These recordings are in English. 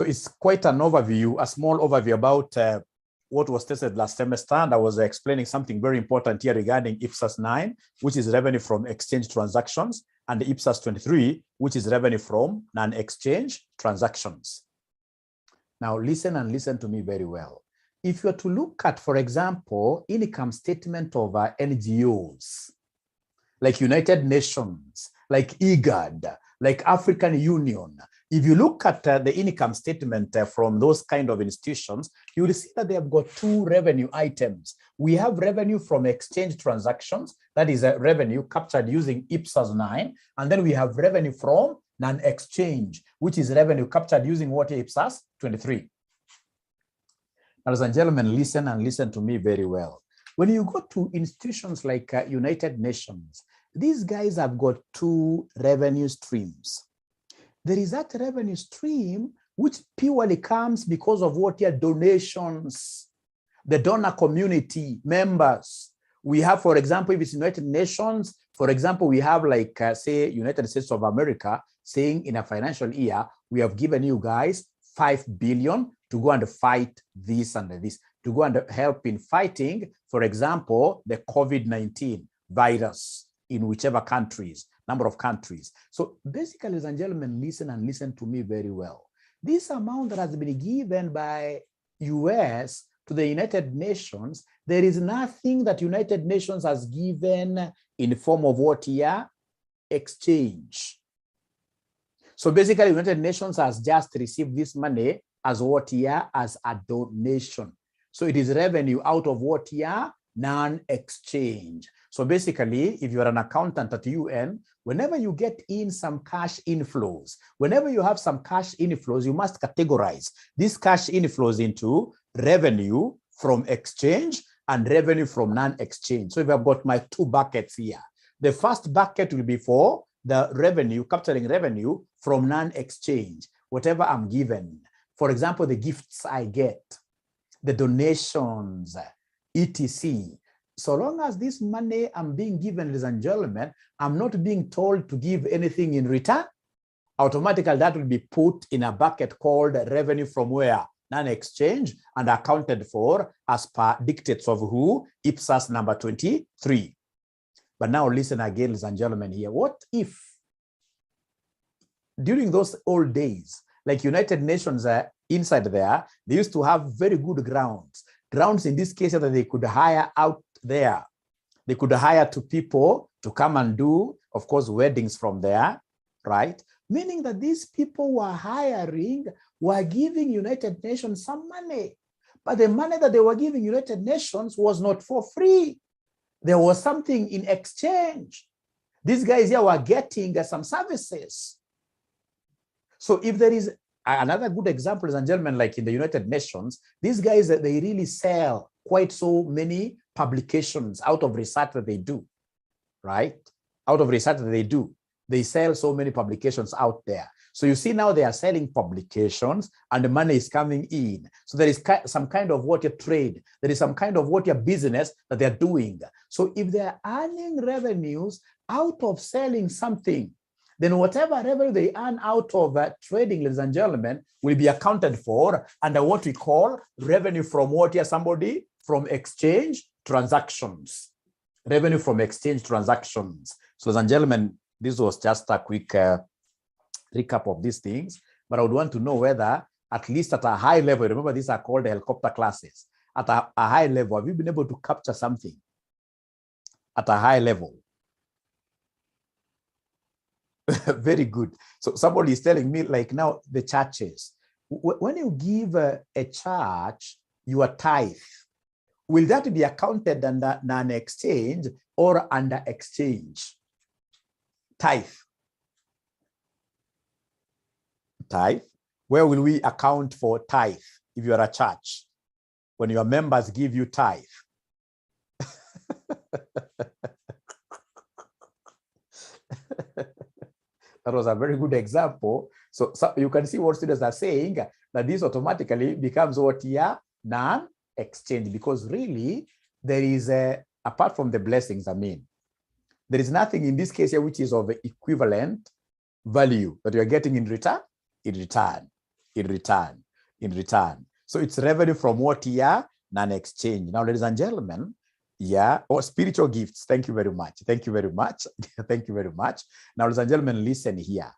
So it's quite an overview, a small overview about what was tested last semester. And I was explaining something very important here regarding IPSAS 9, which is revenue from exchange transactions, and the IPSAS 23, which is revenue from non-exchange transactions. Now listen and listen to me very well. If you are to look at, for example, income statement of NGOs, like United Nations, like IGAD, like African Union, if you look at the income statement from those kind of institutions, you will see that they have got two revenue items. We have revenue from exchange transactions, that is a revenue captured using IPSAS 9, and then we have revenue from non-exchange, which is revenue captured using what, IPSAS 23. Ladies and gentlemen, listen and listen to me very well. When you go to institutions like United Nations, these guys have got two revenue streams. There is that revenue stream which purely comes because of what your donations, the donor community members. We have, for example, if it's United Nations, for example, we have like, say, United States of America saying in a financial year, we have given you guys 5 billion to go and fight this and this, to go and help in fighting, for example, the COVID-19 virus in whichever countries, number of countries. So basically, ladies and gentlemen, listen and listen to me very well. This amount that has been given by US to the United Nations, there is nothing that United Nations has given in the form of what here? Exchange. So basically, United Nations has just received this money as what here? As a donation. So it is revenue out of what here? Non-exchange. So basically, if you are an accountant at UN, whenever you get in some cash inflows, whenever you have some cash inflows, you must categorize these cash inflows into revenue from exchange and revenue from non-exchange. So if I've got my two buckets here, the first bucket will be for the revenue, capturing revenue from non-exchange, whatever I'm given. For example, the gifts I get, the donations, etc. So long as this money I'm being given, ladies and gentlemen, I'm not being told to give anything in return, automatically that will be put in a bucket called revenue from where? Non-exchange, and accounted for as per dictates of who? IPSAS number 23. But now listen again, ladies and gentlemen here. What if during those old days, like United Nations inside there, they used to have very good grounds. Grounds in this case that they could hire out there. They could hire to people to come and do, of course, weddings from there, right? Meaning that these people were hiring, were giving United Nations some money. But the money that they were giving United Nations was not for free. There was something in exchange. These guys here were getting some services. So if there is another good example, ladies and gentlemen, like in the United Nations, these guys, they really sell quite so many publications out of research that they do, right? Out of research that they do. They sell so many publications out there. So you see now they are selling publications and the money is coming in. So there is some kind of what your trade, there is some kind of what your business that they're doing. So if they're earning revenues out of selling something, then whatever revenue they earn out of trading, ladies and gentlemen, will be accounted for under what we call revenue from what here, somebody? From exchange transactions. Revenue from exchange transactions. So ladies and gentlemen, this was just a quick recap of these things, but I would want to know whether, at least at a high level, remember these are called helicopter classes, at a high level, have you been able to capture something at a high level? Very good. So somebody is telling me, like now the churches, when you give a church your tithe, will that be accounted under non-exchange or under exchange? Tithe. Tithe. Where will we account for tithe if you are a church? When your members give you tithe. That was a very good example. So you can see what students are saying, that this automatically becomes what here? Non-exchange, because really there is apart from the blessings, I mean, there is nothing in this case here which is of equivalent value that you are getting in return. in return. So it's revenue from what year? Non-exchange. Now, ladies and gentlemen, spiritual gifts. Thank you very much. Thank you very much. Thank you very much. Now, ladies and gentlemen, listen here.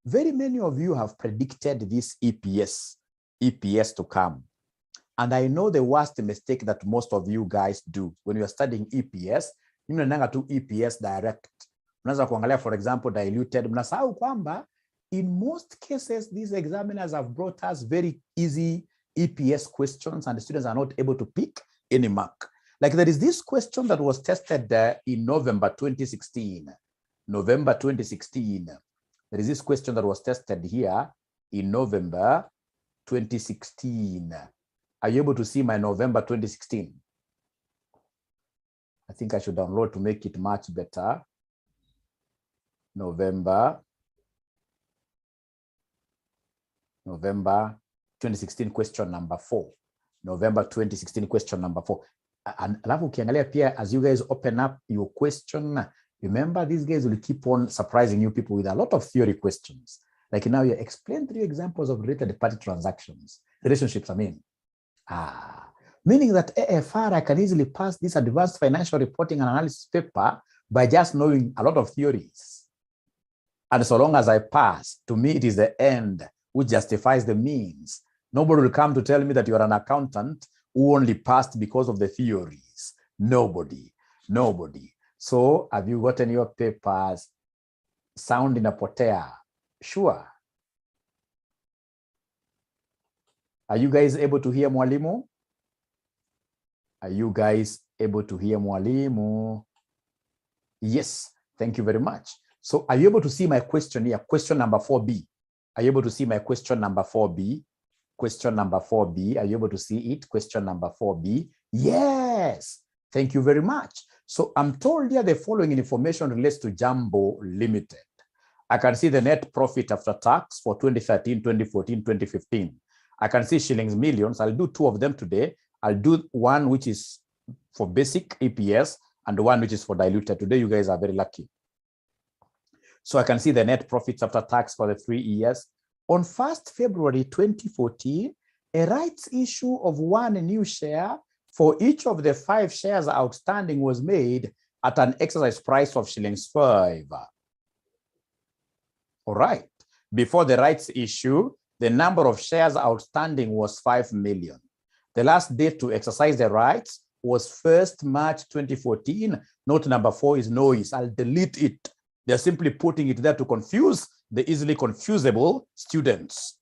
Very many of you have predicted this EPS to come. And I know the worst mistake that most of you guys do when you are studying EPS, you mnaenda tu EPS direct. Unaweza kuangalia, for example, diluted. Mnasahau kwamba in most cases, these examiners have brought us very easy EPS questions and the students are not able to pick any mark. Like there is this question that was tested in November 2016. November 2016. There is this question that was tested here in November 2016. Are you able to see my November 2016? I think I should download to make it much better. November 2016 question number 4. November 2016 question number 4. And alafu ukiangalia pia, as you guys open up your question, remember these guys will keep on surprising you people with a lot of theory questions. Like now you explain 3 examples of related party transactions, relationships, meaning that AFRA can easily pass this advanced financial reporting and analysis paper by just knowing a lot of theories. And so long as I pass, to me, it is the end which justifies the means. Nobody will come to tell me that you are an accountant who only passed because of the theories. Nobody. So have you gotten your papers? Sound inapotea? Sure. Are you guys able to hear mwalimu? Are you guys able to hear mwalimu? Yes, thank you very much. So are you able to see my question here? Question number 4B. Are you able to see my question number 4B? Question number 4B. Are you able to see it? Question number 4B. Yes. Thank you very much. So I'm told here the following information relates to Jambo Limited. I can see the net profit after tax for 2013, 2014, 2015. I can see shillings millions. I'll do 2 of them today. I'll do one which is for basic EPS and one which is for diluted. Today, you guys are very lucky. So I can see the net profits after tax for the 3 years. On 1st February 2014, a rights issue of 1 new share for each of the 5 shares outstanding was made at an exercise price of shillings 5. All right. Before the rights issue, the number of shares outstanding was 5 million. The last date to exercise the rights was 1st March 2014. Note number 4 is noise. I'll delete it. They're simply putting it there to confuse the easily confusable students.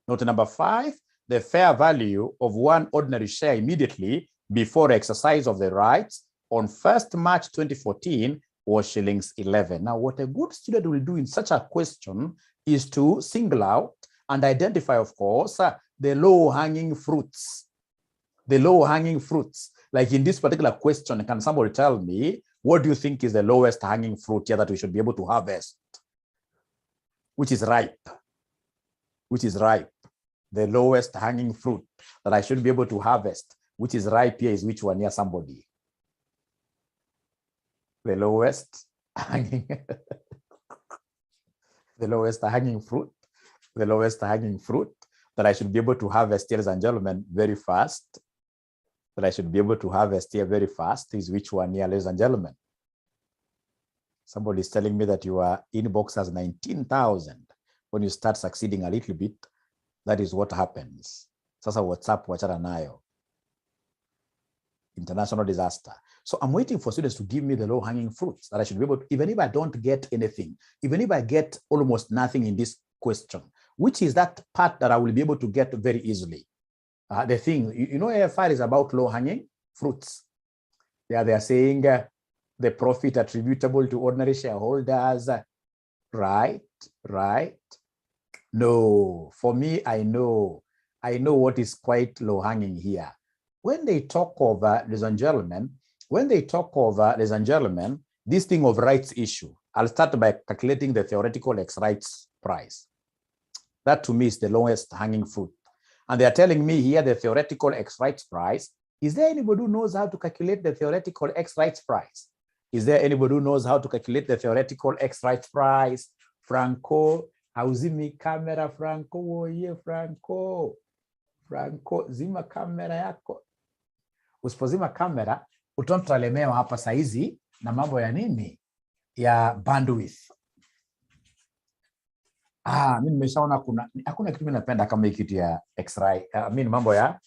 Note number 5, the fair value of 1 ordinary share immediately before exercise of the rights on 1st March 2014 was shillings 11. Now, what a good student will do in such a question is to single out and identify, of course, the low-hanging fruits. The low-hanging fruits. Like in this particular question, can somebody tell me, what do you think is the lowest hanging fruit here that we should be able to harvest? Which is ripe? Which is ripe? The lowest hanging fruit that I should be able to harvest, which is ripe here, is which one here, somebody? The lowest hanging, the lowest hanging fruit, the lowest hanging fruit that I should be able to harvest, ladies and gentlemen, very fast. That I should be able to harvest here very fast is which one here, ladies and gentlemen? Somebody is telling me that your inbox has 19,000. When you start succeeding a little bit, that is what happens. Sasa WhatsApp, wachana nayo. International disaster. So I'm waiting for students to give me the low-hanging fruits that I should be able to, even if I don't get anything, even if I get almost nothing in this question, which is that part that I will be able to get very easily. The thing, you know, AFR is about low-hanging fruits. Yeah, they are saying the profit attributable to ordinary shareholders, right? No, for me, I know what is quite low-hanging here. When they talk of, ladies and gentlemen, this thing of rights issue, I'll start by calculating the theoretical X rights price. That to me is the lowest hanging fruit. And they are telling me here the theoretical X rights price. Is there anybody who knows how to calculate the theoretical X rights price? Is there anybody who knows how to calculate the theoretical X rights price? Franco, Hauzimi kamera Franco, oye Franco. Franco, zima kamera yako. Usipozima kamera, utalemewa hapa saizi na mambo ya nini? Ya bandwidth. Mimi nimeshaona hakuna kitu mimi napenda kama hii kitu ya X-ray. Mambo ya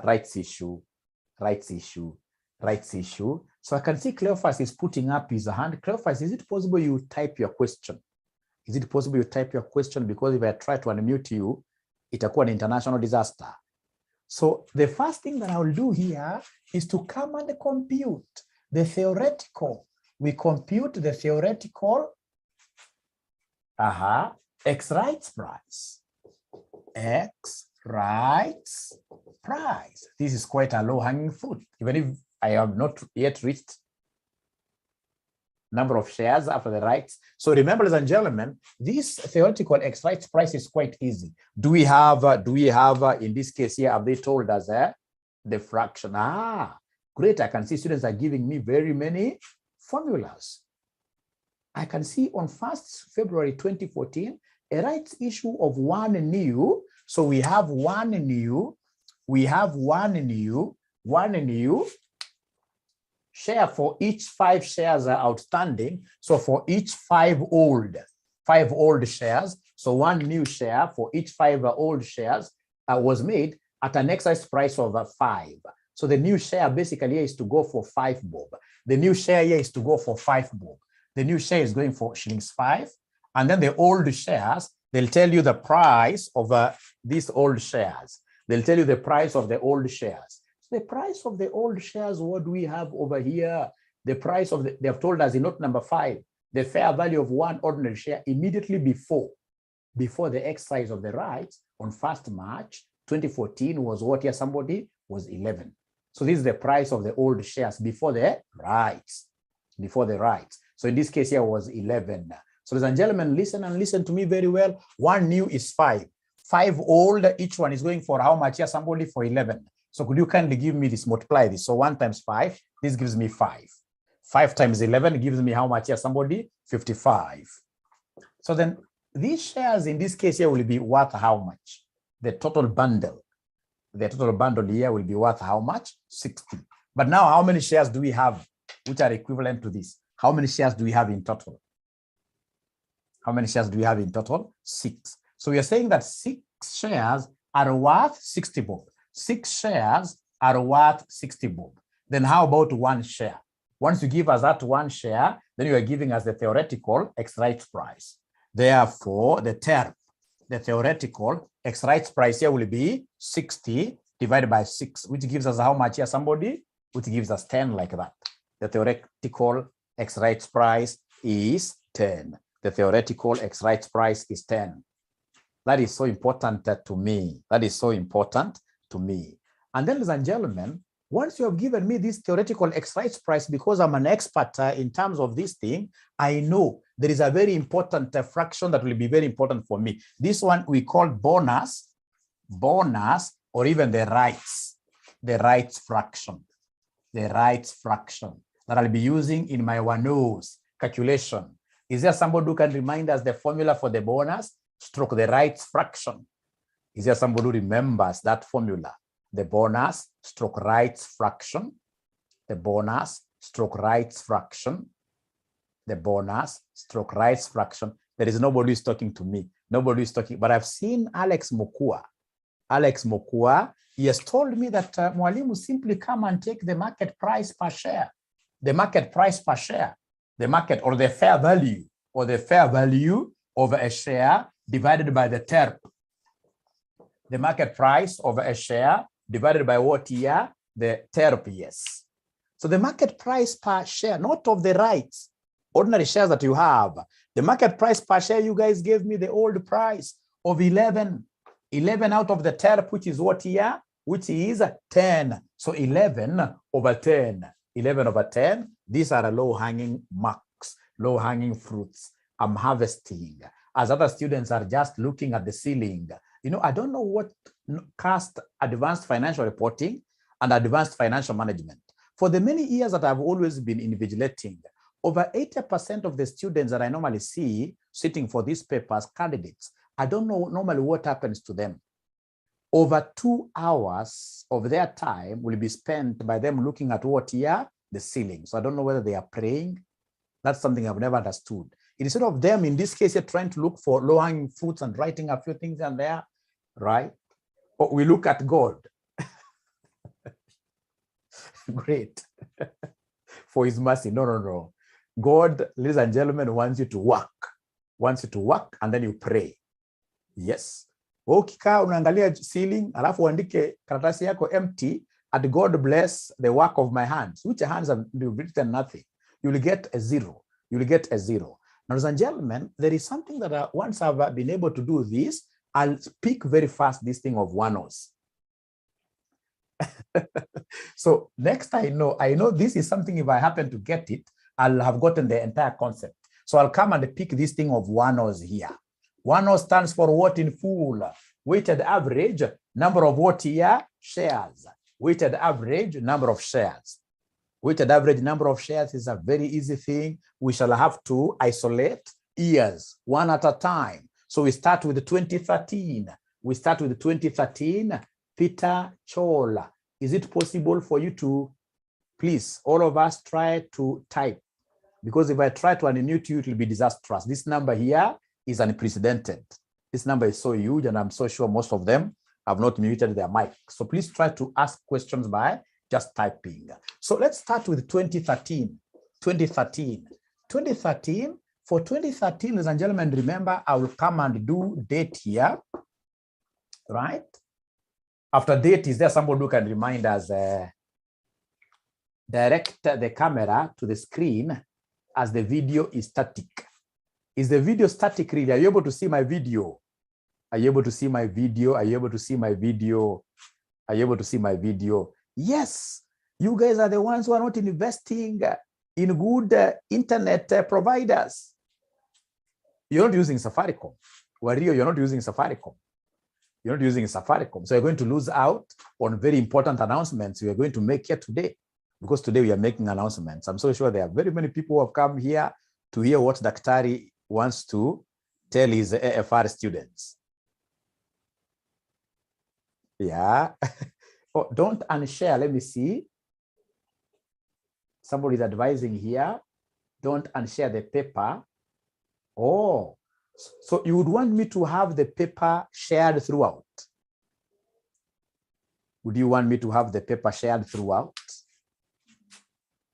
rights issue. So I can see Cleophas is putting up his hand. Cleophas, is it possible you type your question? Is it possible you type your question? Because if I try to unmute you, itakuwa an international disaster. So the first thing that I will do here is to come and compute the theoretical. We compute the theoretical X-rights price. X-rights price. This is quite a low-hanging fruit, even if I have not yet reached number of shares after the rights. So remember, ladies and gentlemen, this theoretical X-rights price is quite easy. Do we have in this case here, have they told us the fraction? Great. I can see students are giving me very many formulas. I can see on 1st February 2014, a rights issue of 1 new. So we have 1 new share for each 5 shares are outstanding. So for each 5 old shares, so 1 new share for each 5 old shares was made at an exercise price of 5. So the new share basically is to go for 5 bob. The new share here is to go for 5 bob. The new share is going for shillings 5. And then the old shares, they'll tell you the price of these old shares. They'll tell you the price of the old shares. The price of the old shares, what do we have over here? The price of they have told us in note number 5, the fair value of 1 ordinary share immediately before the exercise of the rights on 1st March 2014 was what here? Somebody was 11. So this is the price of the old shares before the rights. So in this case here was 11. So ladies and gentlemen, listen to me very well. 1 new is 5. 5 old, each one is going for how much here? Somebody for 11. So could you kindly give me this, multiply this? So 1 times 5, this gives me 5. 5 times 11 gives me how much here? Somebody 55. So then these shares in this case here will be worth how much? The total bundle here will be worth how much? 60. But now how many shares do we have which are equivalent to this? How many shares do we have in total? 6. So we are saying that 6 shares are worth 60 bob. 6 shares are worth 60 bob. Then how about 1 share? Once you give us that 1 share, then you are giving us the theoretical X-rights price. Therefore, the theoretical X-rights price here will be 60 divided by 6, which gives us how much here? Somebody, which gives us 10 like that. The theoretical X-rights price is 10. The theoretical X-rights price is 10. That is so important to me. And then, ladies and gentlemen, once you have given me this theoretical X-rights price, because I'm an expert in terms of this thing, I know there is a very important fraction that will be very important for me. This one we call bonus, or even the rights fraction that I'll be using in my one-nose calculation. Is there somebody who can remind us the formula for the bonus stroke the rights fraction? Is there somebody who remembers that formula? The bonus stroke rights fraction. The bonus stroke rights fraction. The bonus stroke rights fraction. There is nobody who is talking to me. Nobody is talking, but I've seen Alex Mokua. He has told me that Mwalimu, simply come and take the market price per share. The market price per share. The market or the fair value of a share divided by the TERP. The market price of a share divided by what here? The TERP, yes. So the market price per share, not of the rights, ordinary shares that you have. The market price per share, you guys gave me the old price of 11. 11 out of the TERP, which is what here? Which is 10. So 11 over 10. 11 over 10. These are low-hanging marks, low-hanging fruits. I'm harvesting. As other students are just looking at the ceiling. You know, I don't know what cast advanced financial reporting and advanced financial management. For the many years that I've always been invigilating, over 80% of the students that I normally see sitting for these papers, candidates, I don't know normally what happens to them. Over 2 hours of their time will be spent by them looking at what here? The ceiling. So I don't know whether they are praying. That's something I've never understood. Instead of them, in this case, you're trying to look for low-hanging fruits and writing a few things in there, right? But we look at God. Great. For his mercy. No. God, ladies and gentlemen, wants you to work. Wants you to work and then you pray. Yes. Ukikaa unaangalia ceiling, alafu uandike karatasi yako empty, and God bless the work of my hands. Which hands have written nothing? You will get a zero. You will get a zero. Now, ladies and gentlemen, there is something that once I've been able to do this, I'll speak very fast this thing of one-os. So next I know this is something, if I happen to get it, I'll have gotten the entire concept. So I'll come and pick this thing of one-os here. One-os stands for what in full? Weighted average, number of what here? Shares. Weighted average, number of shares. Weighted average number of shares is a very easy thing. We shall have to isolate years, one at a time. So we start with 2013. We start with 2013. Peter Chol. Is it possible for you to, please, all of us try to type? Because if I try to unmute you, it will be disastrous. This number here is unprecedented. This number is so huge, and I'm so sure most of them have not muted their mic. So please try to ask questions by just typing. So let's start with 2013. 2013. 2013. For 2013, ladies and gentlemen, remember, I will come and do date here, right? After date, is there somebody who can remind us, direct the camera to the screen as the video is static? Is the video static really? Are you able to see my video? Are you able to see my video? Are you able to see my video? Are you able to see my video? Yes, you guys are the ones who are not investing in good internet providers. You're not using Safaricom. Wario, you're not using Safaricom. You're not using Safaricom. So you're going to lose out on very important announcements we are going to make here today, because today we are making announcements. I'm so sure there are very many people who have come here to hear what Daktari wants to tell his AFR students. Yeah. Oh, don't unshare. Let me see. Somebody is advising here. Don't unshare the paper. Oh, so you would want me to have the paper shared throughout? Would you want me to have the paper shared throughout?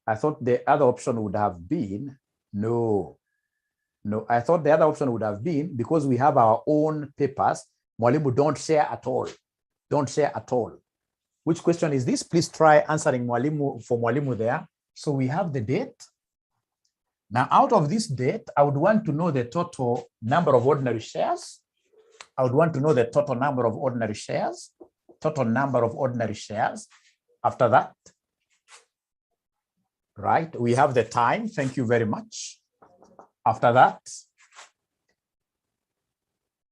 I thought the other option would have been, no, I thought the other option would have been, because we have our own papers, Mwalimu, don't share at all. Don't share at all. Which question is this? Please try answering Mwalimu for Mwalimu there. So we have the date. Now, out of this date, I would want to know the total number of ordinary shares. I would want to know the total number of ordinary shares. Total number of ordinary shares. After that, right, we have the time. Thank you very much. After that,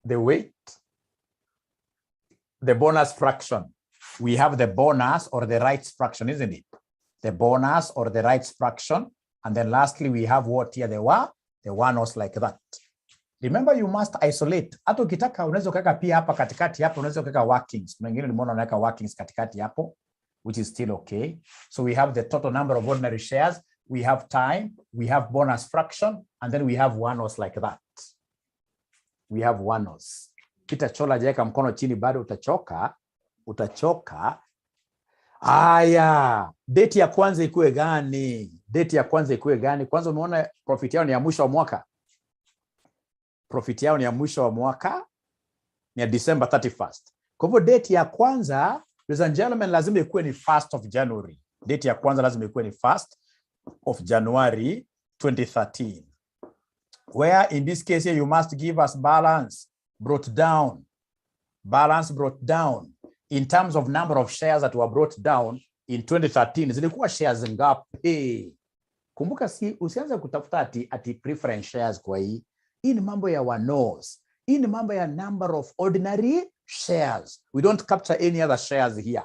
the weight, the bonus fraction. We have the bonus or the rights fraction, isn't it? The bonus or the rights fraction. And then lastly, we have what here? The one-os like that. Remember, you must isolate. Hata ukitaka unaweza kuweka pia hapa katikati hapo, unaweza kuweka workings. Kuna wengine nimeona wanaweka workings katikati hapo, which is still okay. So we have the total number of ordinary shares, we have time, we have bonus fraction, and then we have one-os like that. We have one-os. Peter Chola, jeka mkono chini, bado utachoka. Aya, date ya kwanza ikuwe gani? Date ya kwanza ikuwe gani? Kwanza umeona profit yao ni ya mwisho wa mwaka. Profit yao ni ya mwisho wa mwaka, ni ya December 31st. Kwa hivyo date ya kwanza, ladies and gentlemen, lazima ikuwe ni 1st of January. Date ya kwanza lazima ikuwe ni 1st of January 2013. Where in this case here you must give us balance brought down. Balance brought down. In terms of number of shares that were brought down in 2013, zilikuwa shares ngapi? Kumbuka, usianze kutafuta ati preference shares kwa hii. Hii ni mambo ya one-os. Hii ni mambo ya number of ordinary shares. We don't capture any other shares here.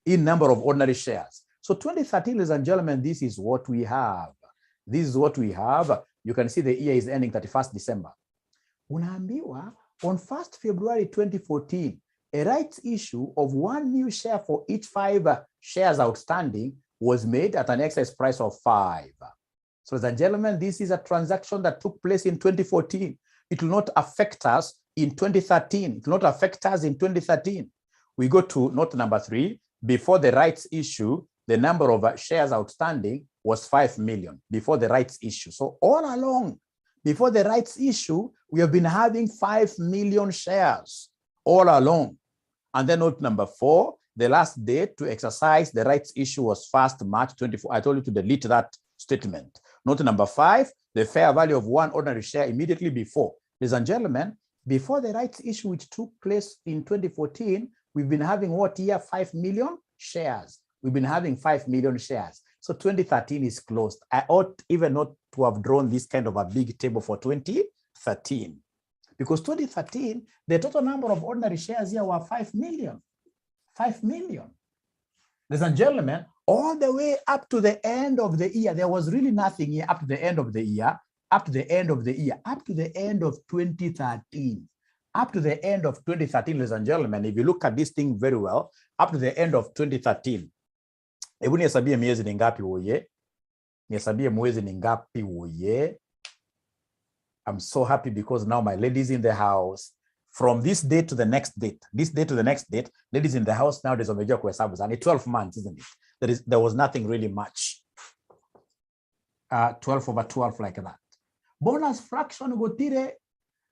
In number of ordinary shares. So 2013, ladies and gentlemen, this is what we have. This is what we have. You can see the year is ending 31st December. Unaambiwa on 1st February 2014, a rights issue of 1 new share for each 5 shares outstanding was made at an exercise price of 5. So, ladies and gentlemen, this is a transaction that took place in 2014. It will not affect us in 2013. It will not affect us in 2013. We go to note number 3. Before the rights issue, the number of shares outstanding was 5 million before the rights issue. So all along, before the rights issue, we have been having 5 million shares all along. And then note number 4, the last date to exercise the rights issue was 1st March 24. I told you to delete that statement. Note number 5, the fair value of 1 ordinary share immediately before. Ladies and gentlemen, before the rights issue, which took place in 2014, we've been having what year? 5 million shares. We've been having 5 million shares. So 2013 is closed. I ought even not to have drawn this kind of a big table for 2013. Because 2013, the total number of ordinary shares here were 5 million. 5 million. Ladies and gentlemen, all the way up to the end of the year, there was really nothing here up to the end of the year, up to the end of the year, up to the end of 2013. Up to the end of 2013, ladies and gentlemen, if you look at this thing very well, up to the end of 2013, hebu nihesabie miezi ni ngapi woye? Nihesabie mwezi ni ngapi woye? I'm so happy because now my ladies in the house, from this date to the next date, this date to the next date, ladies in the house nowadays wamejua kuhesabu sana. 12 months, isn't it? There was nothing really much. 12 over 12 like that. Bonus fraction gotire,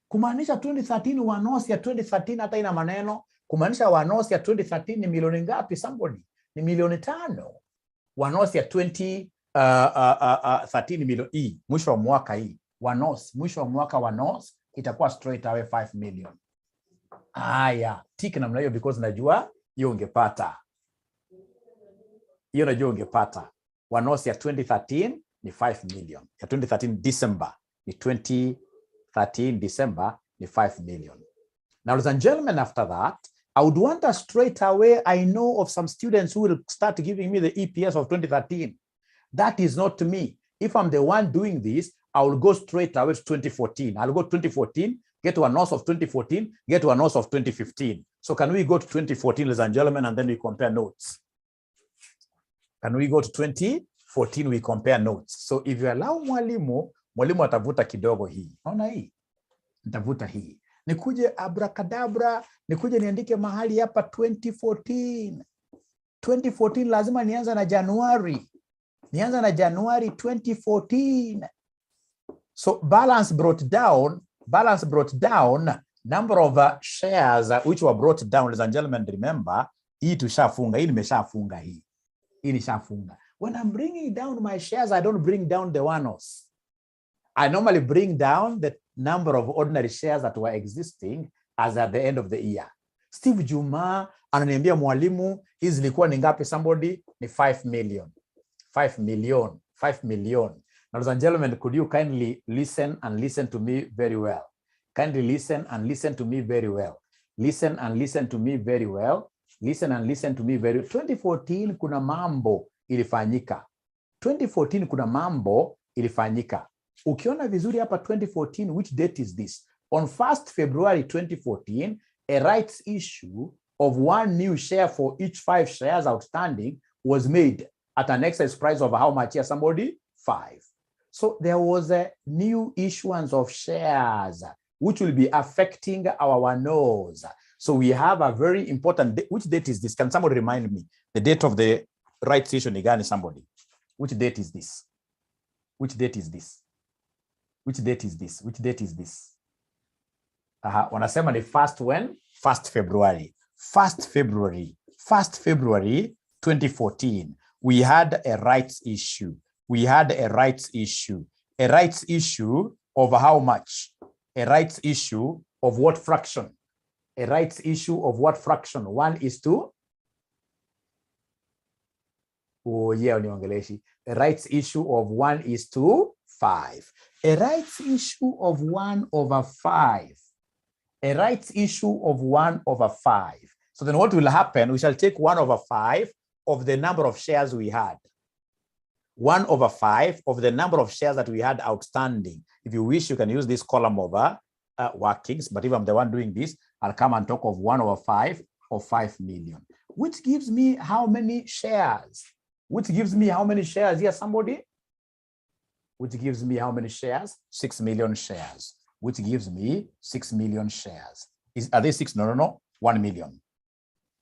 kumaanisha 2013 wanosi ya 2013 hata ina maneno. Kumaanisha wanosi ya 2013 ni milioni ngapi somebody? Ni milioni 5. Wanosi ya 2013 milioni hii. Mwisho wa mwaka hii. Wanosi, mwisho wa mwaka wanosi itakuwa straight away 5 million. Aya, tiki namna hiyo because najua hiyo ungepata. Hiyo najua ungepata. Wanosi ya 2013 ni 5 million. Ya 2013 December ni 2013 December ni 5 million. Now, ladies and gentlemen, after that, I would want us straight away. I know of some students who will start giving me the EPS of 2013. That is not me. If I'm the one doing this, I will go straight away to 2014. I'll go 2014, get to a notes of 2014, get to a notes of 2015. So can we go to 2014, ladies and gentlemen, and then we compare notes? Can we go to 2014, we compare notes? So if you allow mwalimu atavuta kidogo hii. Naona hii? Nitavuta hii. Nikuje abracadabra, nikuje niandike mahali hapa 2014. 2014 lazima nianza na Januari. Nianza na January 2014. So balance brought down number of shares which were brought down. Ladies and gentlemen, remember, hii tushafunga, hii nimeshafunga hii. Hii nishafunga. When I'm bringing down my shares, I don't bring down the one-offs. I normally bring down the number of ordinary shares that were existing as at the end of the year. Steve Juma ananiambia mwalimu, hizi zilikuwa ni ngapi somebody? Ni 5 million. 5 million. 5 million. Now, ladies and gentlemen, could you kindly listen and listen to me very well? Kindly listen and listen to me very well. Listen and listen to me very well. Listen and listen to me very well. 2014 kuna mambo ilifanyika. 2014 kuna mambo ilifanyika. Ukiona vizuri hapa 2014, which date is this? On 1st February 2014, a rights issue of 1 new share for each 5 shares outstanding was made at an exercise price of how much here, somebody? 5. So there was a new issuance of shares which will be affecting our one-offs. So we have a very important date. Which date is this? Can somebody remind me? The date of the rights issue again, somebody. Which date is this? Which date is this? Which date is this? Which date is this? Wanasema ni first when? 1st February. 1st February. 1st February 2014. We had a rights issue. We had a rights issue. A rights issue of how much? A rights issue of what fraction? A rights issue of what fraction? 1:2? Oh yeah, uniongeleshi. A rights issue of 1:5. A rights issue of 1/5. A rights issue of 1/5. So then what will happen? We shall take 1/5 of the number of shares we had. 1/5 of the number of shares that we had outstanding. If you wish, you can use this column over workings, but if I'm the one doing this, I'll come and talk of 1/5 or 5 million, which gives me how many shares? Which gives me how many shares here, somebody? Which gives me how many shares? 6 million shares, which gives me 6 million shares. Are they 6? No. 1 million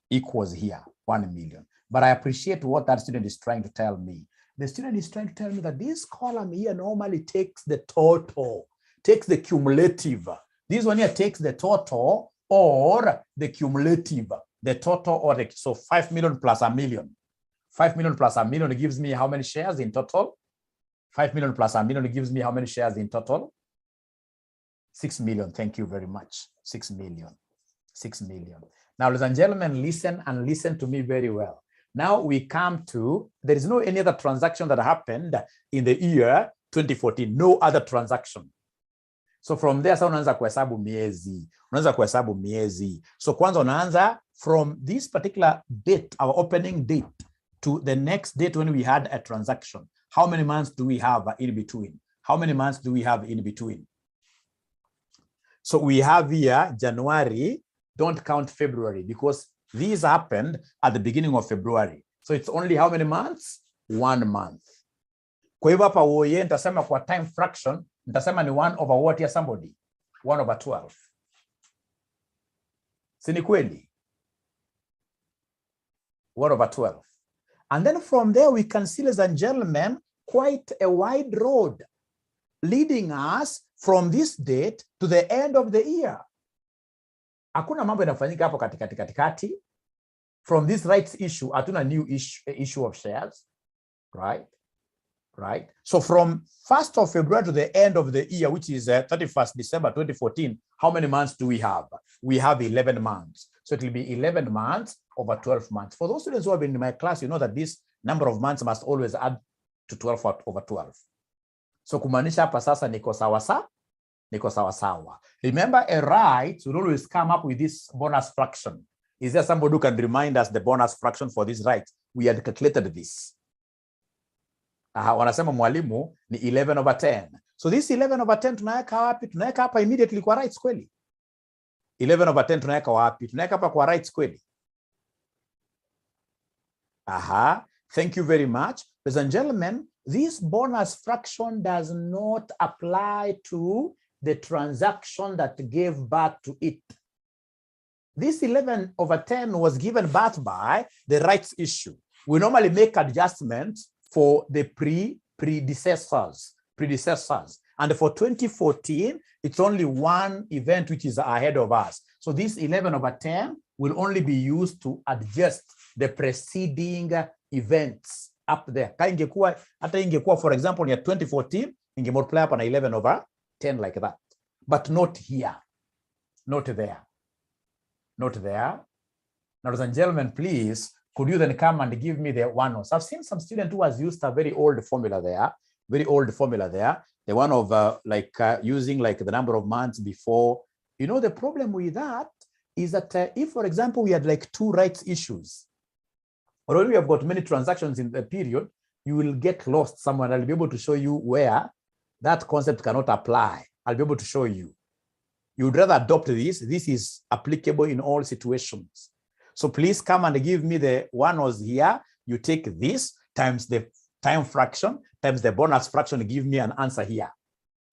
equals here, 1 million. But I appreciate what that student is trying to tell me. The student is trying to tell me that this column here normally takes the total, takes the cumulative. This one here takes the total or the cumulative, the total or the, so 5 million plus a million. 5 million plus a million gives me how many shares in total? 5 million plus a million gives me how many shares in total? 6 million. Thank you very much. 6 million. 6 million. Now, ladies and gentlemen, listen and listen to me very well. Now we come to, there is no any other transaction that happened in the year 2014. No other transaction. So from there, unaanza kuhesabu miezi. Unaanza kuhesabu miezi. So kwanza unaanza from this particular date, our opening date, to the next date when we had a transaction. How many months do we have in between? How many months do we have in between? So we have here January. Don't count February because these happened at the beginning of February. So it's only how many months? 1 month. Kwa hivyo hapa uoye nitasema kwa time fraction, nitasema ni 1 over what here somebody? 1 over 12. Si ni kweli? 1 over 12. And then from there we can see, ladies and gentlemen, quite a wide road leading us from this date to the end of the year. Hakuna mambo yanafanyika hapo katikati. From this rights issue, hatuna new issue of shares, right? Right. So from 1st of February to the end of the year, which is 31st December 2014, how many months do we have? We have 11 months. So it will be 11 months over 12 months. For those students who have been in my class, you know that this number of months must always add to 12 over 12. So kumaanisha hapa sasa niko sawa. Remember, a right will always come up with this bonus fraction. Is there somebody who can remind us the bonus fraction for this right? We had calculated this. Wanasema mwalimu ni 11 over 10. So this 11 over 10 tunaweka wapi? Tunaweka hapa immediately kwa rights kweli? 11 over 10 tunaweka wapi? Tunaweka hapa kwa rights kweli? Thank you very much. Ladies and gentlemen, this bonus fraction does not apply to the transaction that gave birth to it. This 11 over 10 was given birth by the rights issue. We normally make adjustments for the predecessors. And for 2014, it's only one event which is ahead of us. So this 11 over 10 will only be used to adjust the preceding events up there. Hata ingekuwa, for example, in 2014, ingemultiply up on 11 over 10 like that. But not here. Not there. Not there. Now, ladies and gentlemen, please, could you then come and give me the one? So I've seen some student who has used a very old formula there. The one of using like the number of months before. You know, the problem with that is that if, for example, we had like 2 rights issues, or when we have got many transactions in the period, you will get lost somewhere. I'll be able to show you where that concept cannot apply. I'll be able to show you. You would rather adopt this. This is applicable in all situations. So please come and give me the one was here. You take this times the time fraction times the bonus fraction, give me an answer here.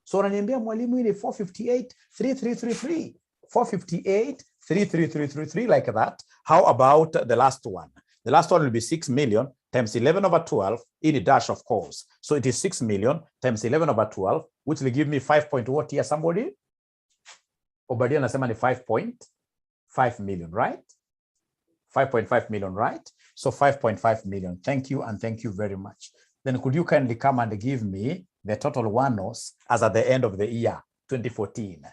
So unaniambia mwalimu ile 458,3333. 458,3333 like that. How about the last one? The last one will be 6 million times 11 over 12 in a dash, of course. So it is 6 million times 11 over 12, which will give me 5 point what here, somebody? Obadia nasema ni 5.5 million, right? 5.5 million, right? So 5.5 million. Thank you, and thank you very much. Then could you kindly come and give me the total one-offs as at the end of the year 2014?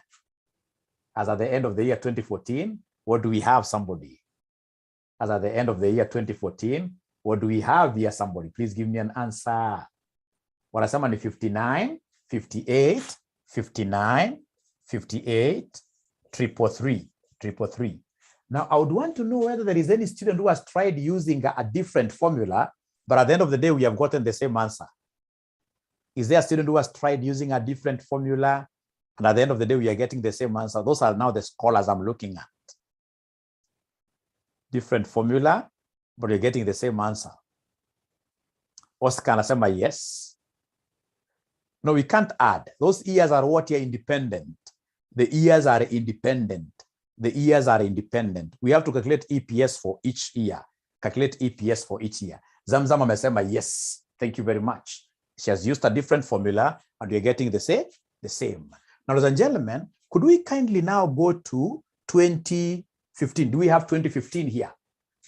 As at the end of the year 2014, what do we have, somebody? As at the end of the year 2014, what do we have here, somebody? Please give me an answer. Wanasema ni 59, 58, 59, 58, 333. Now, I would want to know whether there is any student who has tried using a different formula, but at the end of the day, we have gotten the same answer. Is there a student who has tried using a different formula And at the end of the day, we are getting the same answer. Those are now the scholars I'm looking at. Different formula, but you're getting the same answer. Oscar anasema yes. No, we can't add. Those years are what are independent. The years are independent. The years are independent. We have to calculate EPS for each year. Calculate EPS for each year. Zamzam amesema yes. Thank you very much. She has used a different formula and we're getting the same. Now, ladies and gentlemen, could we kindly now go to 2015? Do we have 2015 here?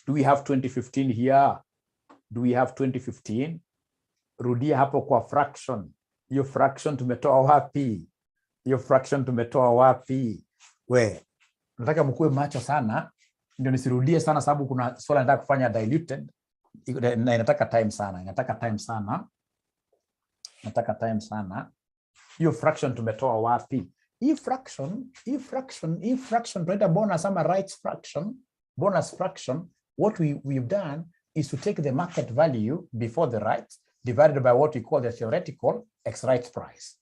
Do we have 2015 here? Do we have 2015? Rudia hapo kwa fraction. Hiyo fraction tumetoa wapi? Hiyo fraction tumetoa wapi? Nataka mkue macho sana. Ndio nisirudie sana sababu kuna swala nataka kufanya diluted. Na inataka time sana. Hiyo fraction tumetoa wapi? Hii fraction tunaita bonus ama rights fraction, bonus fraction. What we've done is to take the market value before the rights divided by what we call the theoretical ex-rights price.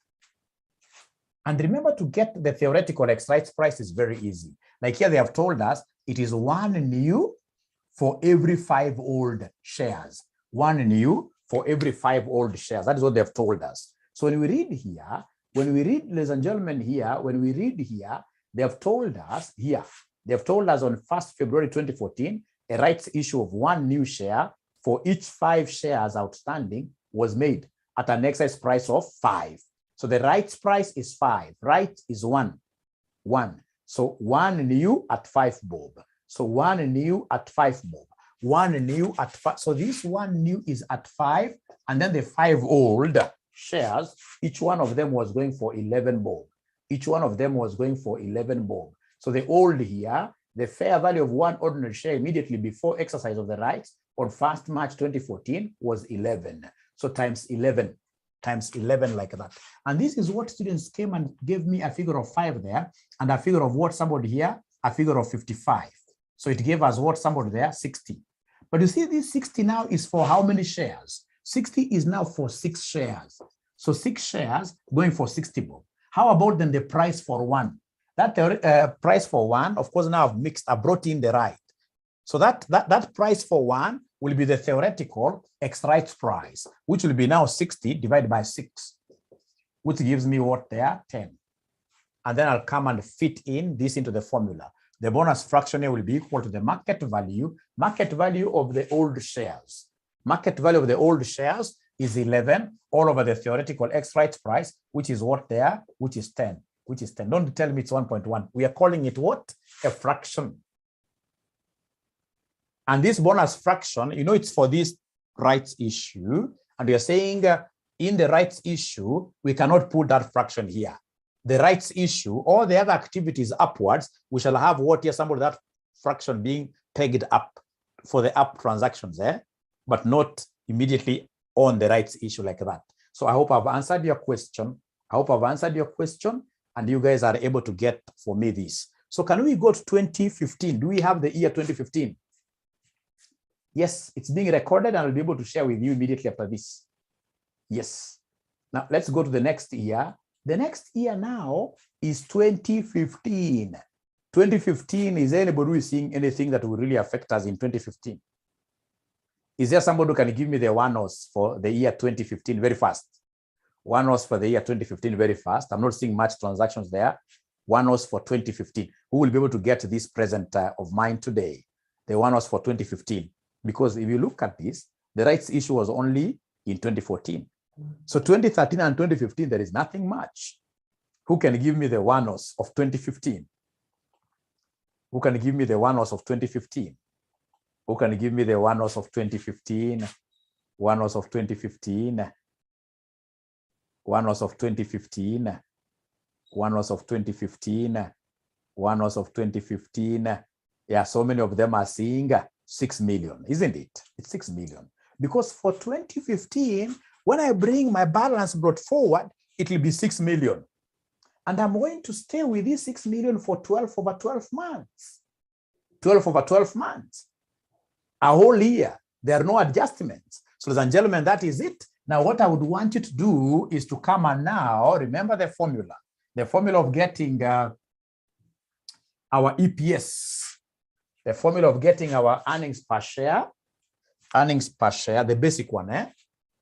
And remember, to get the theoretical ex-rights price is very easy. Like here they have told us it is 1 new for every 5 old shares. 1 new for every 5 old shares. That is what they have told us. So when we read here, ladies and gentlemen, they have told us on 1st February 2014, a rights issue of 1 new share for each 5 shares outstanding was made at an exercise price of 5. So the rights price is 5. Right is 1. So 1 new at 5 bob. So 1 new at 5 bob. 1 new at 5. So this 1 new is at 5. And then the 5 old shares, each one of them was going for 11 bob. So the old here, the fair value of 1 ordinary share immediately before exercise of the rights on 1st March 2014 was 11. So times 11 like that. And this is what students came and gave me a figure of 5 there and a figure of what somebody here, a figure of 55. So it gave us what somebody there, 60. But you see, this 60 now is for how many shares? 60 is now for 6 shares. So 6 shares going for 60 bob. How about then the price for 1? That price for 1, of course, now I brought in the right. So that price for 1 will be the theoretical ex-rights price, which will be now 60 divided by 6, which gives me what there, 10. And then I'll come and fit in this into the formula. The bonus fraction here will be equal to the market value of the old shares. Market value of the old shares is 11 all over the theoretical ex-rights price, which is what there, which is 10. Don't tell me it's 1.1. We are calling it what? A fraction. And this bonus fraction, it's for this rights issue. And we are saying in the rights issue, we cannot put that fraction here. The rights issue, all the other activities upwards, we shall have what here, some of that fraction being pegged up for the up transactions there, but not immediately on the rights issue like that. So I hope I've answered your question. And you guys are able to get for me this. So can we go to 2015? Do we have the year 2015? Yes, it's being recorded and I'll be able to share with you immediately after this. Yes. Now let's go to the next year. The next year now is 2015. 2015, is anybody who is seeing anything that will really affect us in 2015? Is there somebody who can give me the one-offs for the year 2015 very fast? One-offs for the year 2015 very fast. I'm not seeing much transactions there. One-offs for 2015. Who will be able to get this present of mine today? The one-offs for 2015. Because if you look at this, the rights issue was only in 2014. So 2013 and 2015, there is nothing much. Who can give me the one-offs of 2015? Who can give me the one-offs of 2015? Who can give me the one-offs of 2015? One-offs of 2015. One-offs of 2015. One-offs of 2015. One-offs of 2015. Yeah, so many of them are seeing 6 million, isn't it? It's 6 million. Because for 2015, when I bring my balance brought forward, it will be 6 million. And I'm going to stay with this 6 million for 12 over 12 months. 12 over 12 months. A whole year. There are no adjustments. So ladies and gentlemen, that is it. Now, what I would want you to do is to come and now remember the formula. The formula of getting our EPS, the formula of getting our earnings per share, the basic one,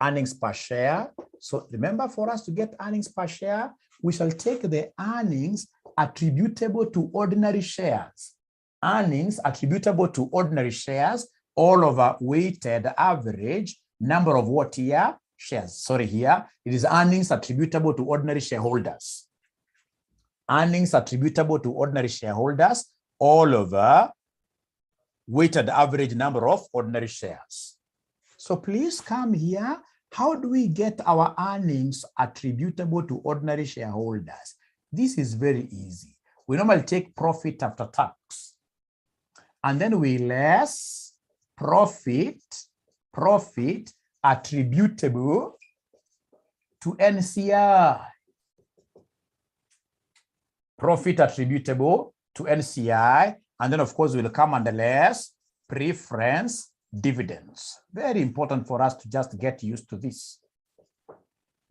earnings per share. So remember, for us to get earnings per share, we shall take the earnings attributable to ordinary shares. Earnings attributable to ordinary shares all over weighted average number of what here? Shares. Sorry, here it is earnings attributable to ordinary shareholders. Earnings attributable to ordinary shareholders all over weighted average number of ordinary shares. So please come here. How do we get our earnings attributable to ordinary shareholders? This is very easy. We normally take profit after tax, and then we less profit attributable to NCI. Profit attributable to NCI, and then of course we'll come under less preference dividends. Very important for us to just get used to this.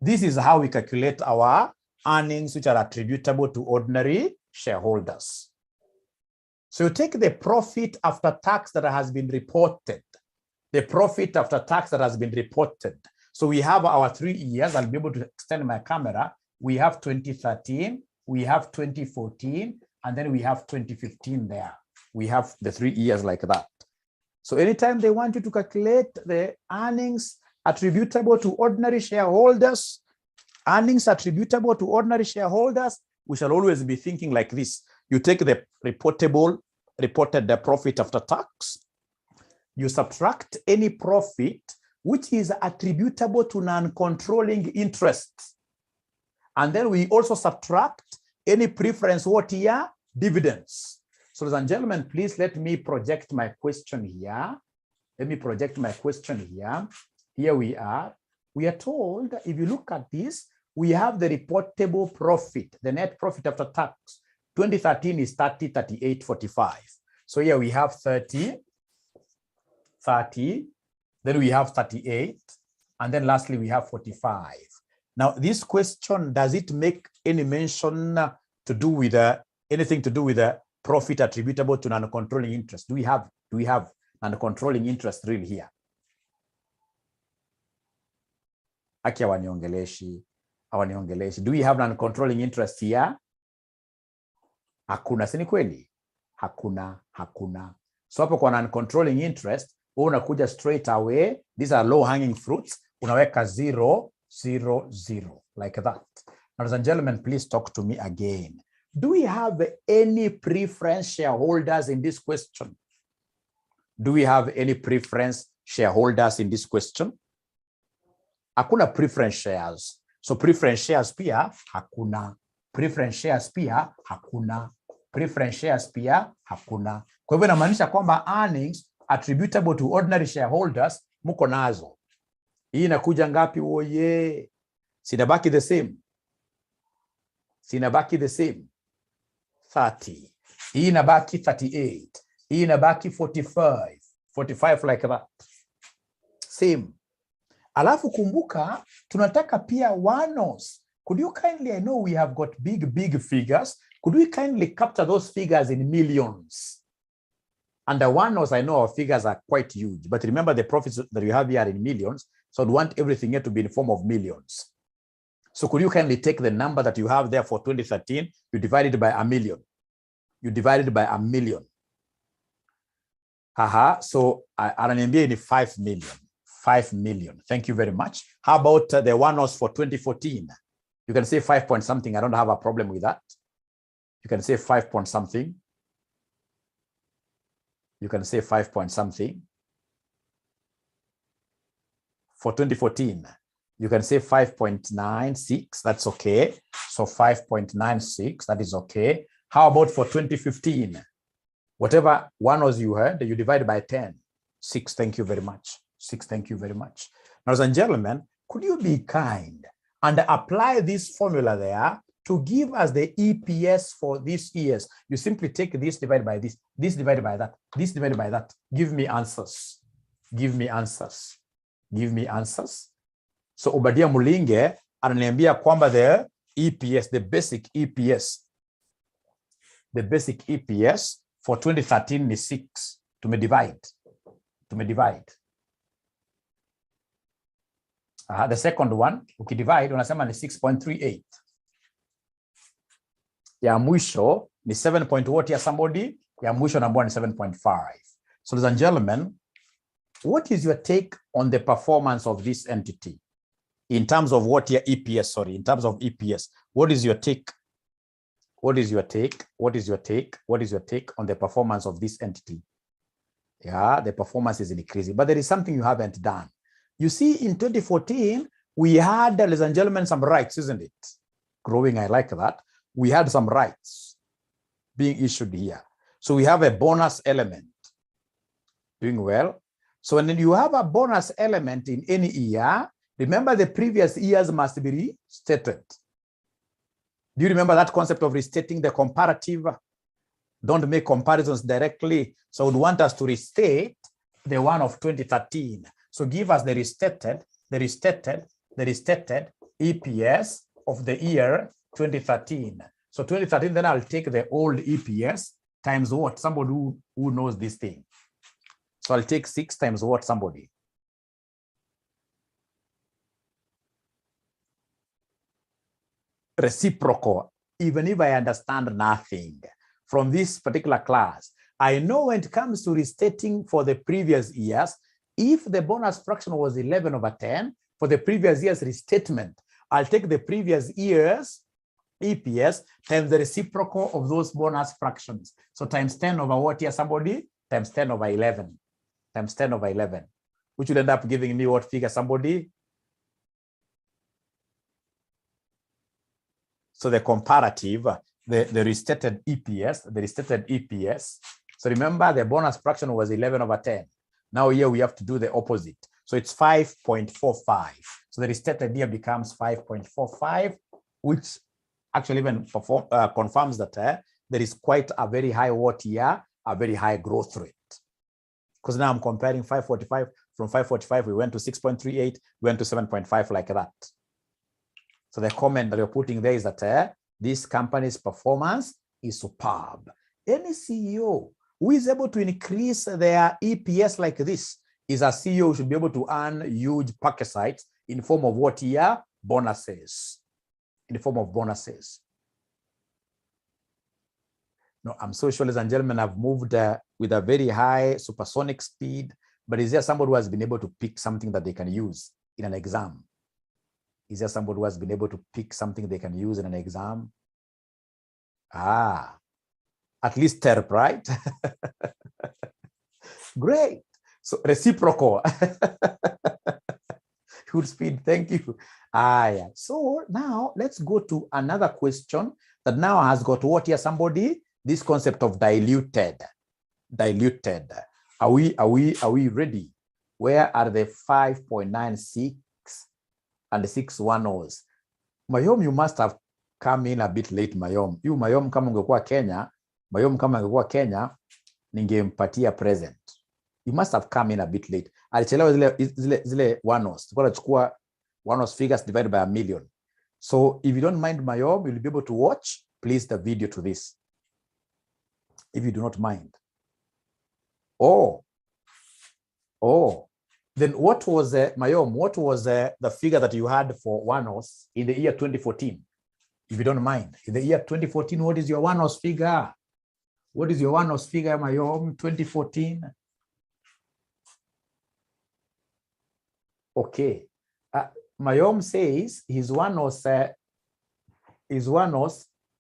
This is how we calculate our earnings which are attributable to ordinary shareholders. So you take the profit after tax that has been reported. The profit after tax that has been reported. So we have our 3 years. I'll be able to extend my camera. We have 2013, we have 2014, and then we have 2015 there. We have the 3 years like that. So anytime they want you to calculate the earnings attributable to ordinary shareholders, we shall always be thinking like this. You take the reported profit after tax, you subtract any profit which is attributable to non-controlling interest. And then we also subtract any preference what here? Dividends. So ladies and gentlemen, please let me project my question here. Let me project my question here. Here we are. We are told, if you look at this, we have the reportable profit, the net profit after tax. 2013 is 30, 38, 45. So here we have 30, then we have 38, and then lastly we have 45. Now this question, does it make any mention to do with anything to do with the profit attributable to non-controlling interest? Do we have non-controlling interest really here? Aki awaniongeleshi. Do we have non-controlling interest here? Hakuna, si ni kweli? Hakuna. So hapo kwa non-controlling interest, unakuja straight away. These are low-hanging fruits. Unaweka 0, 0, 0, like that. Ladies and gentlemen, please talk to me again. Do we have any preference shareholders in this question? Do we have any preference shareholders in this question? Hakuna preference shares. So preference shares pia hakuna. Preference shares pia hakuna. Preference shares pia hakuna. Kwa hivyo inamaanisha kwamba earnings attributable to ordinary shareholders muko nazo. Hii inakuja ngapi? Oye. Sinabaki the same. 30. Hii inabaki 38. Hii inabaki 45. 45 like that. Same. Alafu kumbuka, tunataka pia one-offs. Could you kindly, I know we have got big figures. Could we kindly capture those figures in millions? And the one-offs, I know our figures are quite huge. But remember the profits that we have here in millions. So I'd want everything here to be in the form of millions. So could you kindly take the number that you have there for 2013, you divide it by 1 million. You divide it by 1 million. So ananiambia ni 5 million. 5 million. Thank you very much. How about the one-offs for 2014? You can say 5 point something. I don't have a problem with that. You can say 5 point something. You can say 5 point something. For 2014, you can say 5.96. That's okay. So 5.96, that is okay. How about for 2015? Whatever one-offs you heard, you divide by 10. 6, thank you very much. 6, thank you very much. Ladies and gentlemen, could you be kind and apply this formula there to give us the EPS for these years? You simply take this divided by this divided by that, this divided by that. Give me answers. Give me answers. Give me answers. So Obadia Mulinge ananiambia kwamba the EPS, the basic EPS. The basic EPS for 2013 is 6. Tumedivide. The second one, ukidivide, unasema ni 6.38. Ya mwisho ni 7 point what ya somebody, ya mwisho number ni 7.5. So ladies and gentlemen, what is your take on the performance of this entity in terms of what your EPS, sorry, in terms of EPS? What is your take? What is your take? What is your take? What is your take on the performance of this entity? Yeah, the performance is increasing, but there is something you haven't done. You see, in 2014, we had, ladies and gentlemen, some rights, isn't it? Growing, I like that. We had some rights being issued here. So we have a bonus element. Doing well. So when you have a bonus element in any year, remember the previous years must be restated. Do you remember that concept of restating the comparative? Don't make comparisons directly. So I would want us to restate the one of 2013. So give us the restated EPS of the year 2013. So 2013, then I'll take the old EPS times what? Somebody who knows this thing. So I'll take 6 times what? Somebody. Reciprocal, even if I understand nothing from this particular class, I know when it comes to restating for the previous years, if the bonus fraction was 11/10, for the previous year's restatement, I'll take the previous year's EPS times the reciprocal of those bonus fractions. So times 10 over what here, somebody? Times 10 over 11. Times 10 over 11, which will end up giving me what figure, somebody? So the comparative, the restated EPS, So remember the bonus fraction was 11/10. Now here we have to do the opposite. So it's 5.45. So the restated here becomes 5.45, which actually even confirms that there is quite a very high what here, a very high growth rate. Because now I'm comparing 545, from 545 we went to 6.38, went to 7.5 like that. So the comment that you're putting there is that this company's performance is superb. Any CEO who is able to increase their EPS like this is a CEO who should be able to earn huge perquisites in form of what here? Bonuses. In the form of bonuses. No, I'm so sure, ladies and gentlemen, I've moved with a very high supersonic speed, but is there somebody who has been able to pick something that they can use in an exam? Is there somebody who has been able to pick something they can use in an exam? At least TERP, right? Great. So reciprocal. Good speed, thank you. Yeah. So now let's go to another question that now has got what here, somebody? This concept of diluted. Diluted. Are we ready? Where are the 5.96 and the 610s? Mayom, you must have come in a bit late, Mayom. You Mayom kama ungekuwa Kenya, ningempatia present. You must have come in a bit late. Alichelewa zile one-offs. Tukua nachukua one-offs figures divided by 1,000,000. So if you don't mind, Mayom, you'll be able to watch, please, the video to this. If you do not mind. Then what was, Mayom, what was the figure that you had for one-offs in the year 2014? If you don't mind. In the year 2014, what is your one-offs figure? What is your one-offs figure, Mayom, 2014? Okay. Mayom says his one-offs,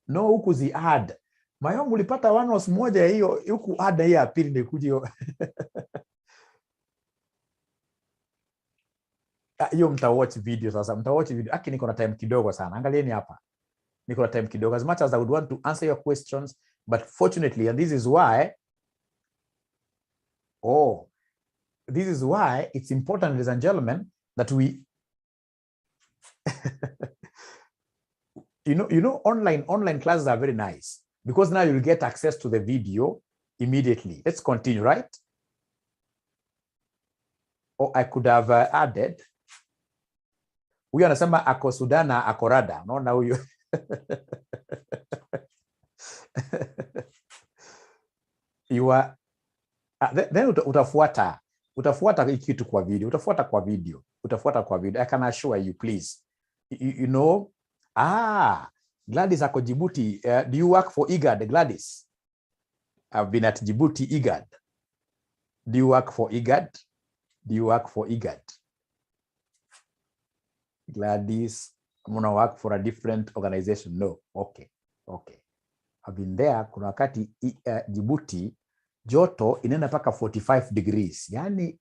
no huku zi add. Mayom ulipata one-offs moja hiyo, huku add hiyo apili ndekuji hiyo mtawatch video sasa, mtawatch video. Aki niko na time kidogo sana. Angalieni hapa. Niko na time kidogo. As much as I would want to answer your questions, but fortunately, and this is why, this is why it's important, ladies and gentlemen, that we, you know, online classes are very nice because now you'll get access to the video immediately. Let's continue, right? Or I could have added. Huyu anasema ako Sudana akorada. Naona huyu. You are then utafuata kitu kwa video, utafuata kwa video. I can assure you, please. You know, Gladys ako Djibouti. Do you work for IGAD, Gladys? I've been at Djibouti, IGAD. Do you work for IGAD? Do you work for IGAD? Gladys, I'm gonna work for a different organization. No, okay. I've been there. Kuna wakati Djibouti joto inaenda paka 45 degrees. Yani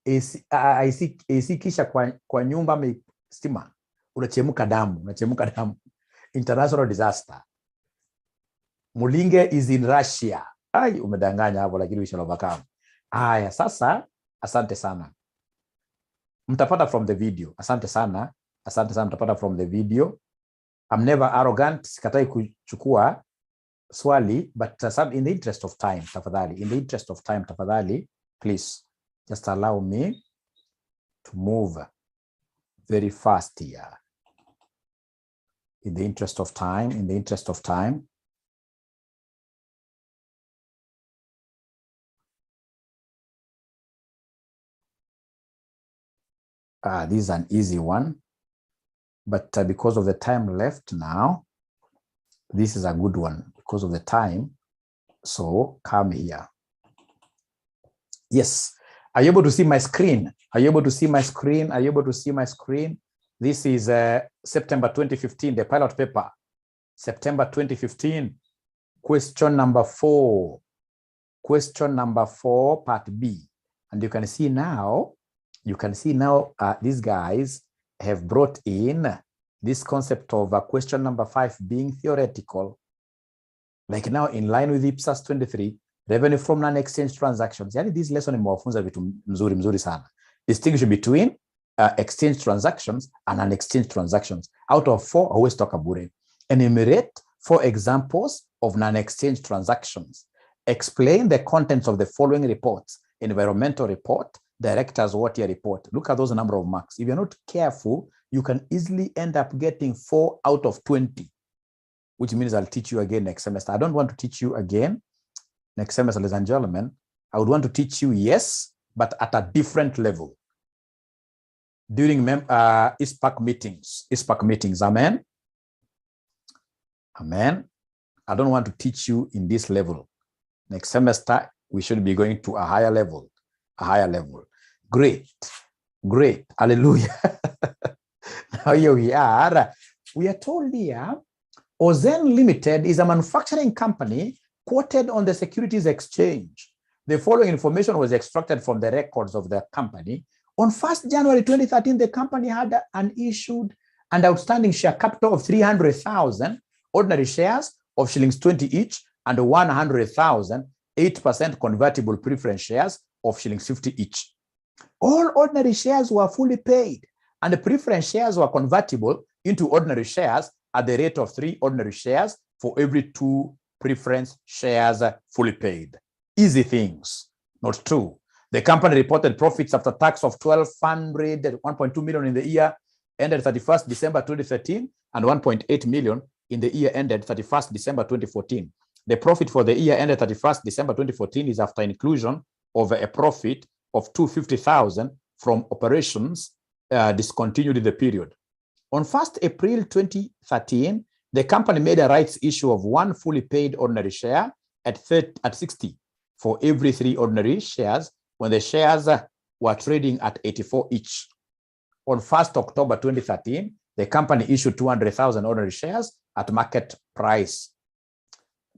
AC kisha kwa nyumba stima unachemuka damu. International disaster. Mulinge is in Russia. Umedanganya hapo, lakini we shall overcome. Sasa asante sana. Mtapata from the video. Asante sana mtapata from the video. I'm never arrogant. Sikatai kuchukua swali, but in the interest of time, tafadhali, please just allow me to move very fast here. In the interest of time. This is an easy one, but because of the time left now, this is a good one because of the time. So come here. Yes. Are you able to see my screen? This is September 2015, the pilot paper. September 2015, question number 4. Question number 4, part B. And you can see now, these guys have brought in this concept of question number 5 being theoretical. Like now, in line with IPSAS 23, revenue from non-exchange transactions. Yani this lesson imewafunza vitu mzuri sana. Distinguish between exchange transactions and non-exchange transactions. Out of 4, always talk about it. Enumerate 4 examples of non-exchange transactions. Explain the contents of the following reports: environmental report, director's water report. Look at those number of marks. If you're not careful, you can easily end up getting 4 out of 20, which means I'll teach you again next semester. I don't want to teach you again next semester, ladies and gentlemen. I would want to teach you, yes, but at a different level. During ISPAC meetings, amen? Amen. I don't want to teach you in this level. Next semester, we should be going to a higher level. Great. Hallelujah. Now here we are. We are told here, 𝐬𝐬𝐬𝐬 Limited is a manufacturing company quoted on the Securities Exchange. The following information was extracted from the records of the company. On 1st January 2013, the company had an issued and outstanding share capital of 300,000 ordinary shares of shillings 20 each and 100,000 8% convertible preference shares of shillings 50 each. All ordinary shares were fully paid, and the preference shares were convertible into ordinary shares at the rate of 3 ordinary shares for every 2 preference shares fully paid. Easy things. Not true. The company reported profits after tax of 1.2 million in the year ended 31st December 2013 and 1.8 million in the year ended 31st December 2014. The profit for the year ended 31st December 2014 is after inclusion of a profit of 250,000 from operations discontinued in the period. On 1st April 2013, the company made a rights issue of 1 fully paid ordinary share at 60 for every 3 ordinary shares when the shares were trading at 84 each. On 1st October 2013, the company issued 200,000 ordinary shares at market price.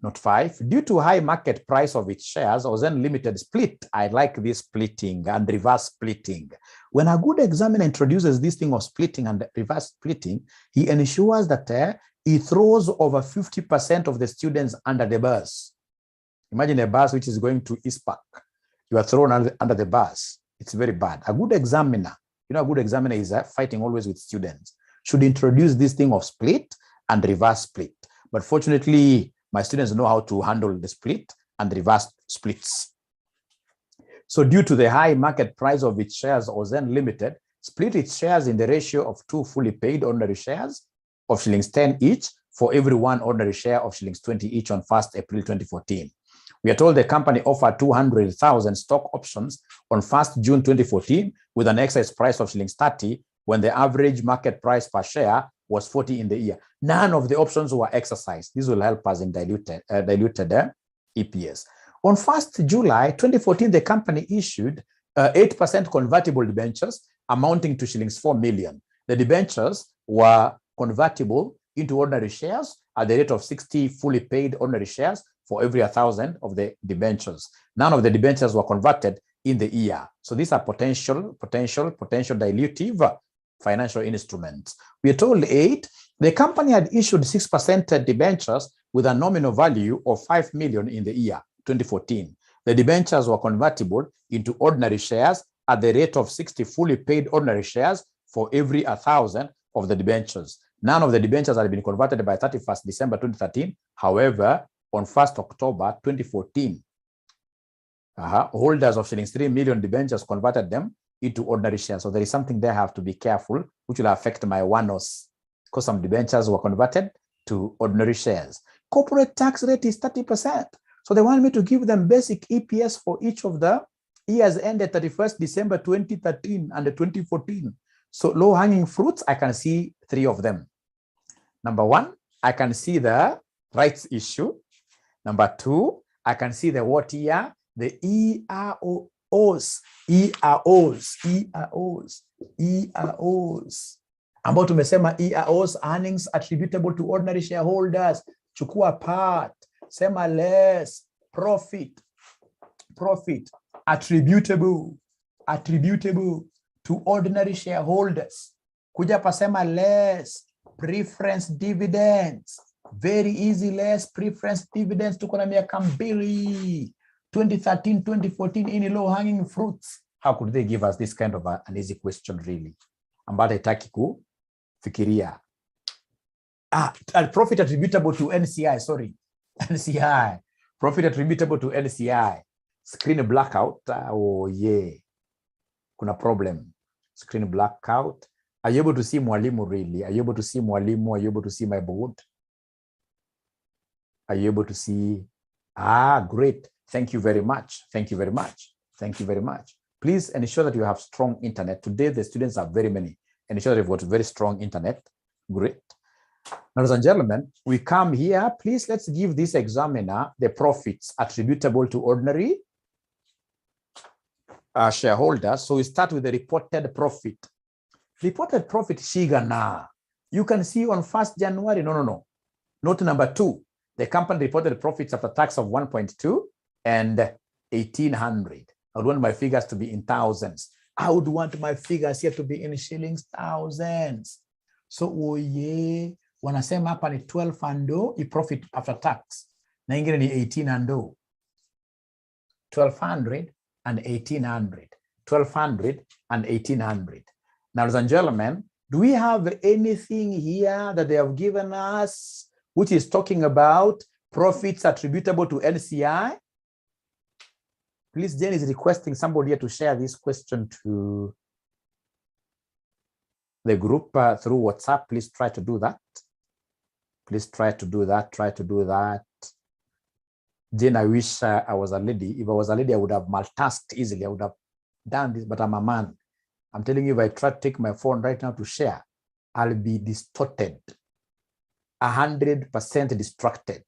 Note 5, due to high market price of its shares, 𝐬𝐬𝐬𝐬 Limited split. I like this splitting and reverse splitting. When a good examiner introduces this thing of splitting and reverse splitting, he ensures that he throws over 50% of the students under the bus. Imagine a bus which is going to ISPAC. You are thrown under the bus. It's very bad. A good examiner, a good examiner is fighting always with students, should introduce this thing of split and reverse split. But fortunately, my students know how to handle the split and reverse splits. So due to the high market price of its shares, 𝐬𝐬𝐬𝐬 Limited split its shares in the ratio of 2 fully paid ordinary shares of shillings 10 each for every one ordinary share of shillings 20 each on 1st April 2014. We are told the company offered 200,000 stock options on 1st June 2014 with an exercise price of shillings 30 when the average market price per share was 40 in the year. None of the options were exercised. This will help us in diluted EPS. On 1st July 2014, the company issued 8% convertible debentures amounting to shillings 4 million. The debentures were convertible into ordinary shares at the rate of 60 fully paid ordinary shares for every 1,000 of the debentures. None of the debentures were converted in the year. So these are potential dilutive financial instruments. We are told 8, the company had issued 6% debentures with a nominal value of 5 million in the year 2014. The debentures were convertible into ordinary shares at the rate of 60 fully paid ordinary shares for every 1,000 of the debentures. None of the debentures had been converted by 31st December 2013. However, on 1st October 2014, holders of shillings 3 million debentures converted them into ordinary shares. So there is something there I have to be careful, which will affect my one-offs, because some debentures were converted to ordinary shares. Corporate tax rate is 30%. So they want me to give them basic EPS for each of the years ended 31st December 2013 and 2014. So low-hanging fruits, I can see 3 of them. Number 1, I can see the rights issue. Number 2, I can see the what year? The EROs. Ambao tumesema EROs, earnings attributable to ordinary shareholders. Chukua part. Sema less. Profit attributable to ordinary shareholders. Kuja pasema less. Preference dividends. Very easy, less preference dividends. Tuko na miaka mbili. 2013, 2014, any low-hanging fruits. How could they give us this kind of an easy question, really? Ambayo haitaki kufikiria. Profit attributable to NCI, sorry. NCI. Profit attributable to NCI. Screen blackout. Oh, yeah. Kuna problem. Screen blackout. Are you able to see mwalimu, really? Are you able to see mwalimu? Are you able to see my board? Are you able to see? Great. Thank you very much. Thank you very much. Thank you very much. Please ensure that you have strong internet. Today, the students are very many. Ensure that you've got very strong internet. Great. Ladies and gentlemen, we come here. Please, let's give this examiner the profits attributable to ordinary shareholders. So we start with the reported profit. Reported profit, Shigana. You can see on 1st January, no. Note number 2. The company reported profits after tax of 1.2 and 1,800. I would want my figures to be in thousands. I would want my figures here to be in shillings, thousands. So, wanasema hapa ni 12 ando, i profit after tax. Na ingine ni 18 ando. 1,200 and 1,800. 1,200 and 1,800. Now, ladies and gentlemen, do we have anything here that they have given us which is talking about profits attributable to NCI? Please, Jen is requesting somebody here to share this question to the group through WhatsApp. Please try to do that. Please try to do that. Try to do that. Jen, I wish I was a lady. If I was a lady, I would have multitasked easily. I would have done this, but I'm a man. I'm telling you, if I try to take my phone right now to share, I'll be distorted. 100% distracted.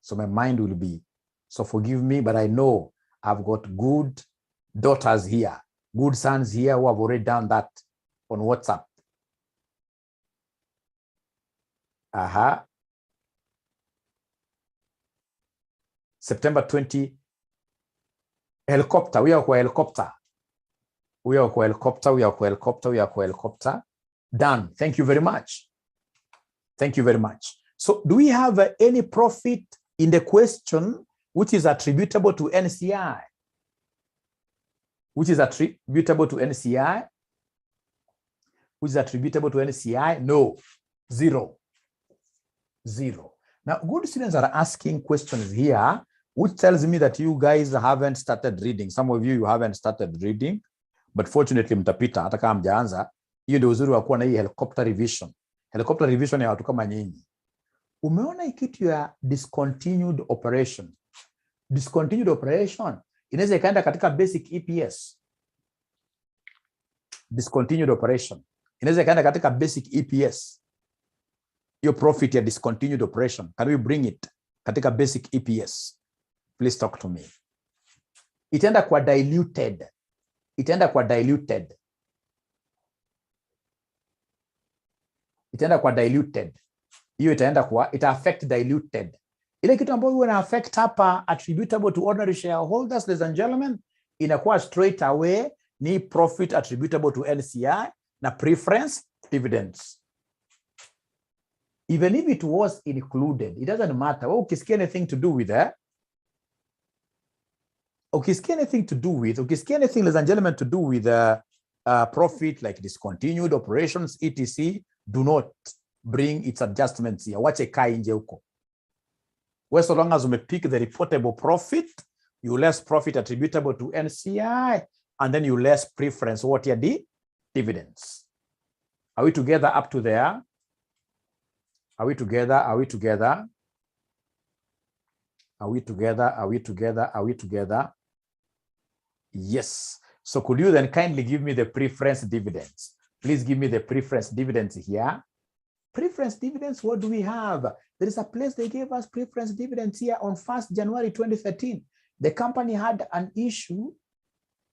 So my mind will be, so forgive me, but I know I've got good daughters here, good sons here who have already done that on WhatsApp. September 20, helicopter, we are helicopter. We are helicopter. Done. Thank you very much. Thank you very much. So do we have any profit in the question which is attributable to NCI? Which is attributable to NCI? Which is attributable to NCI? No. Zero. Now, good students are asking questions here, which tells me that you guys haven't started reading. Some of you haven't started reading, but fortunately mtapita hata kama mjaanza. Hiyo ndio uzuri wa kuwa na hii helicopter revision. Helicopter revision ya watu kama nyinyi. Umeona kitu ya discontinued operation. Discontinued operation inaweza ikaenda katika basic EPS. Discontinued operation inaweza ikaenda katika basic EPS. Your profit ya discontinued operation, can we bring it katika basic EPS? Please talk to me. Itaenda kwa diluted. Itaenda kwa diluted. Itaenda kwa diluted. Hiyo itaenda kwa, ita affect diluted. Ile kitu ambayo huwa ina affect hapa attributable to ordinary shareholders, ladies and gentlemen, inakuwa straight away ni profit attributable to NCI na preference dividends. Even if it was included, it doesn't matter. Well, ukisikia anything to do with that, ukisikia anything, ladies and gentlemen, to do with profit like discontinued operations, etc., do not bring its adjustments here. Wache kai nje huko. Well, so long as we pick the reportable profit, you less profit attributable to NCI, and then you less preference what are the dividends. Are we together up to there? Are we together? Are we together? Are we together? Are we together? Are we together? Yes. So could you then kindly give me the preference dividends? Please give me the preference dividends here. Preference dividends, what do we have? There is a place they gave us preference dividends here on 1st January 2013. The company had an issued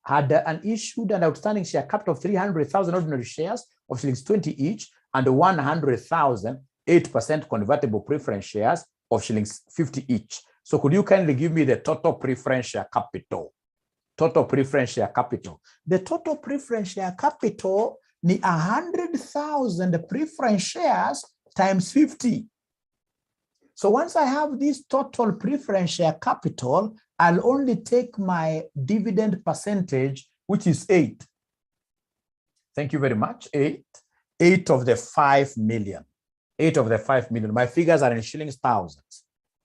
an outstanding share capital of 300,000 ordinary shares of shillings 20 each and 100,000 8% convertible preference shares of shillings 50 each. So could you kindly give me the total preference share capital? Total preference share capital. The total preference share capital ni 100,000 preference shares times 50. So once I have this total preference share capital, I'll only take my dividend percentage, which is 8. Thank you very much. 8 of the 5 million. 8 of the 5 million. My figures are in shillings thousands.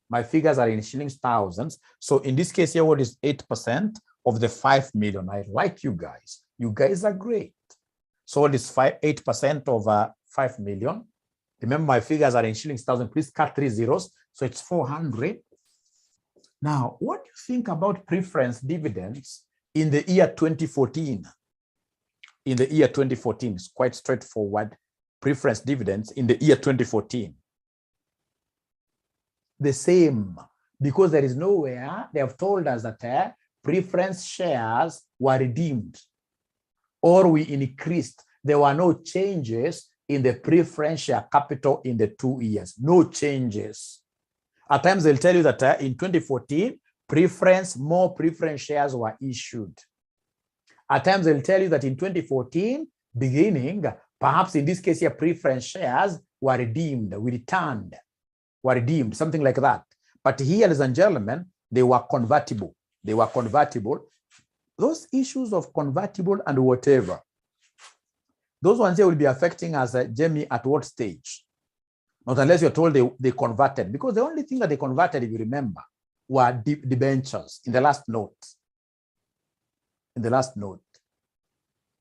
My figures are in shillings thousands. So in this case here, what is 8% of the 5 million? I like you guys. You guys are great. So what is 8% of 5 million? Remember, my figures are in shillings thousand. Please cut 3 zeros. So it's 400. Now, what do you think about preference dividends in the year 2014? In the year 2014, it's quite straightforward. Preference dividends in the year 2014. The same, because there is nowhere they have told us that preference shares were redeemed or we increased. There were no changes in the preference share capital in the 2 years. No changes. At times they'll tell you that in 2014, more preference shares were issued. At times they'll tell you that in 2014, beginning, perhaps in this case here, preference shares were redeemed, were redeemed, something like that. But here, ladies and gentlemen, they were convertible. They were convertible. Those issues of convertible and whatever, those ones here will be affecting us, Jamie, at what stage? Not unless you're told they converted, because the only thing that they converted, if you remember, were debentures in the last note. In the last note.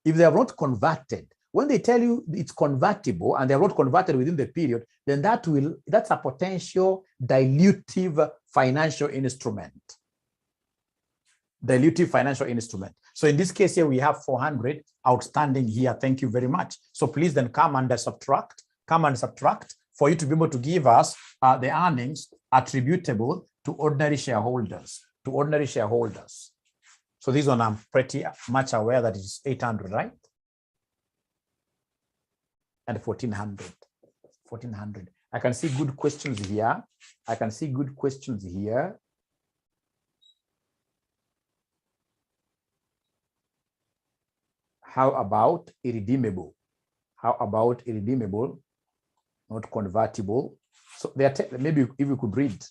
If they have not converted, when they tell you it's convertible and they have not converted within the period, then that's a potential dilutive financial instrument. Dilutive financial instrument. So in this case here, we have 400 outstanding here. Thank you very much. So please then come and subtract for you to be able to give us the earnings attributable to ordinary shareholders, So this one I'm pretty much aware that it's 800, right? And 1400. I can see good questions here. How about irredeemable? Not convertible. So maybe if you could read.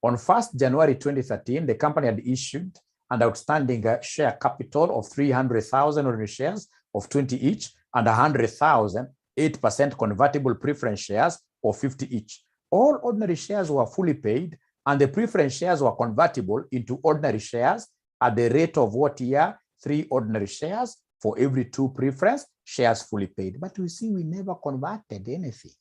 On 1st January 2013, the company had issued an outstanding share capital of 300,000 ordinary shares of 20 each and 100,000 8% convertible preference shares of 50 each. All ordinary shares were fully paid and the preference shares were convertible into ordinary shares at the rate of what year? 3 ordinary shares for every 2 preference shares fully paid. But you see, we never converted anything,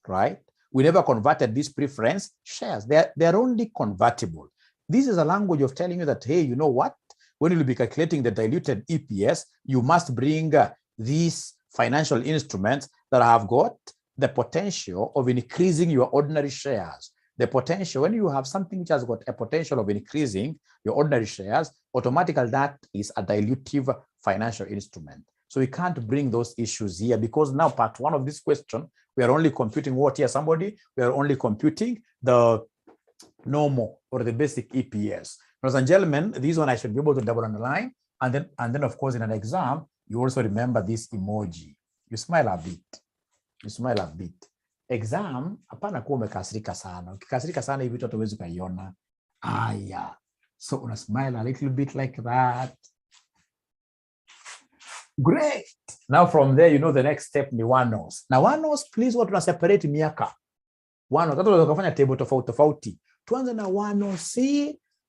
right? We never converted these preference shares. They're only convertible. This is a language of telling you that, hey, you know what? When you'll be calculating the diluted EPS, you must bring these financial instruments that have got the potential of increasing your ordinary shares. The potential, when you have something which has got a potential of increasing your ordinary shares, automatically that is a dilutive financial instrument. So we can't bring those issues here because now part one of this question, we are only computing what here, somebody? We are only computing the normal or the basic EPS. Ladies and gentlemen, this one I should be able to double underline. And then of course, in an exam, you also remember this emoji. You smile a bit. You smile a bit. Exam, hapana kuwa umekasirika sana. Ukikasirika sana hivi watu hawezi kuiona. Aya. So una smile a little bit like that. Great. Now from there, you know the next step ni one-nos. Now one-nos, please, what tuna separate miaka. One-nos. Tatu tunafanya table tofauti. Tuanze na one-nos.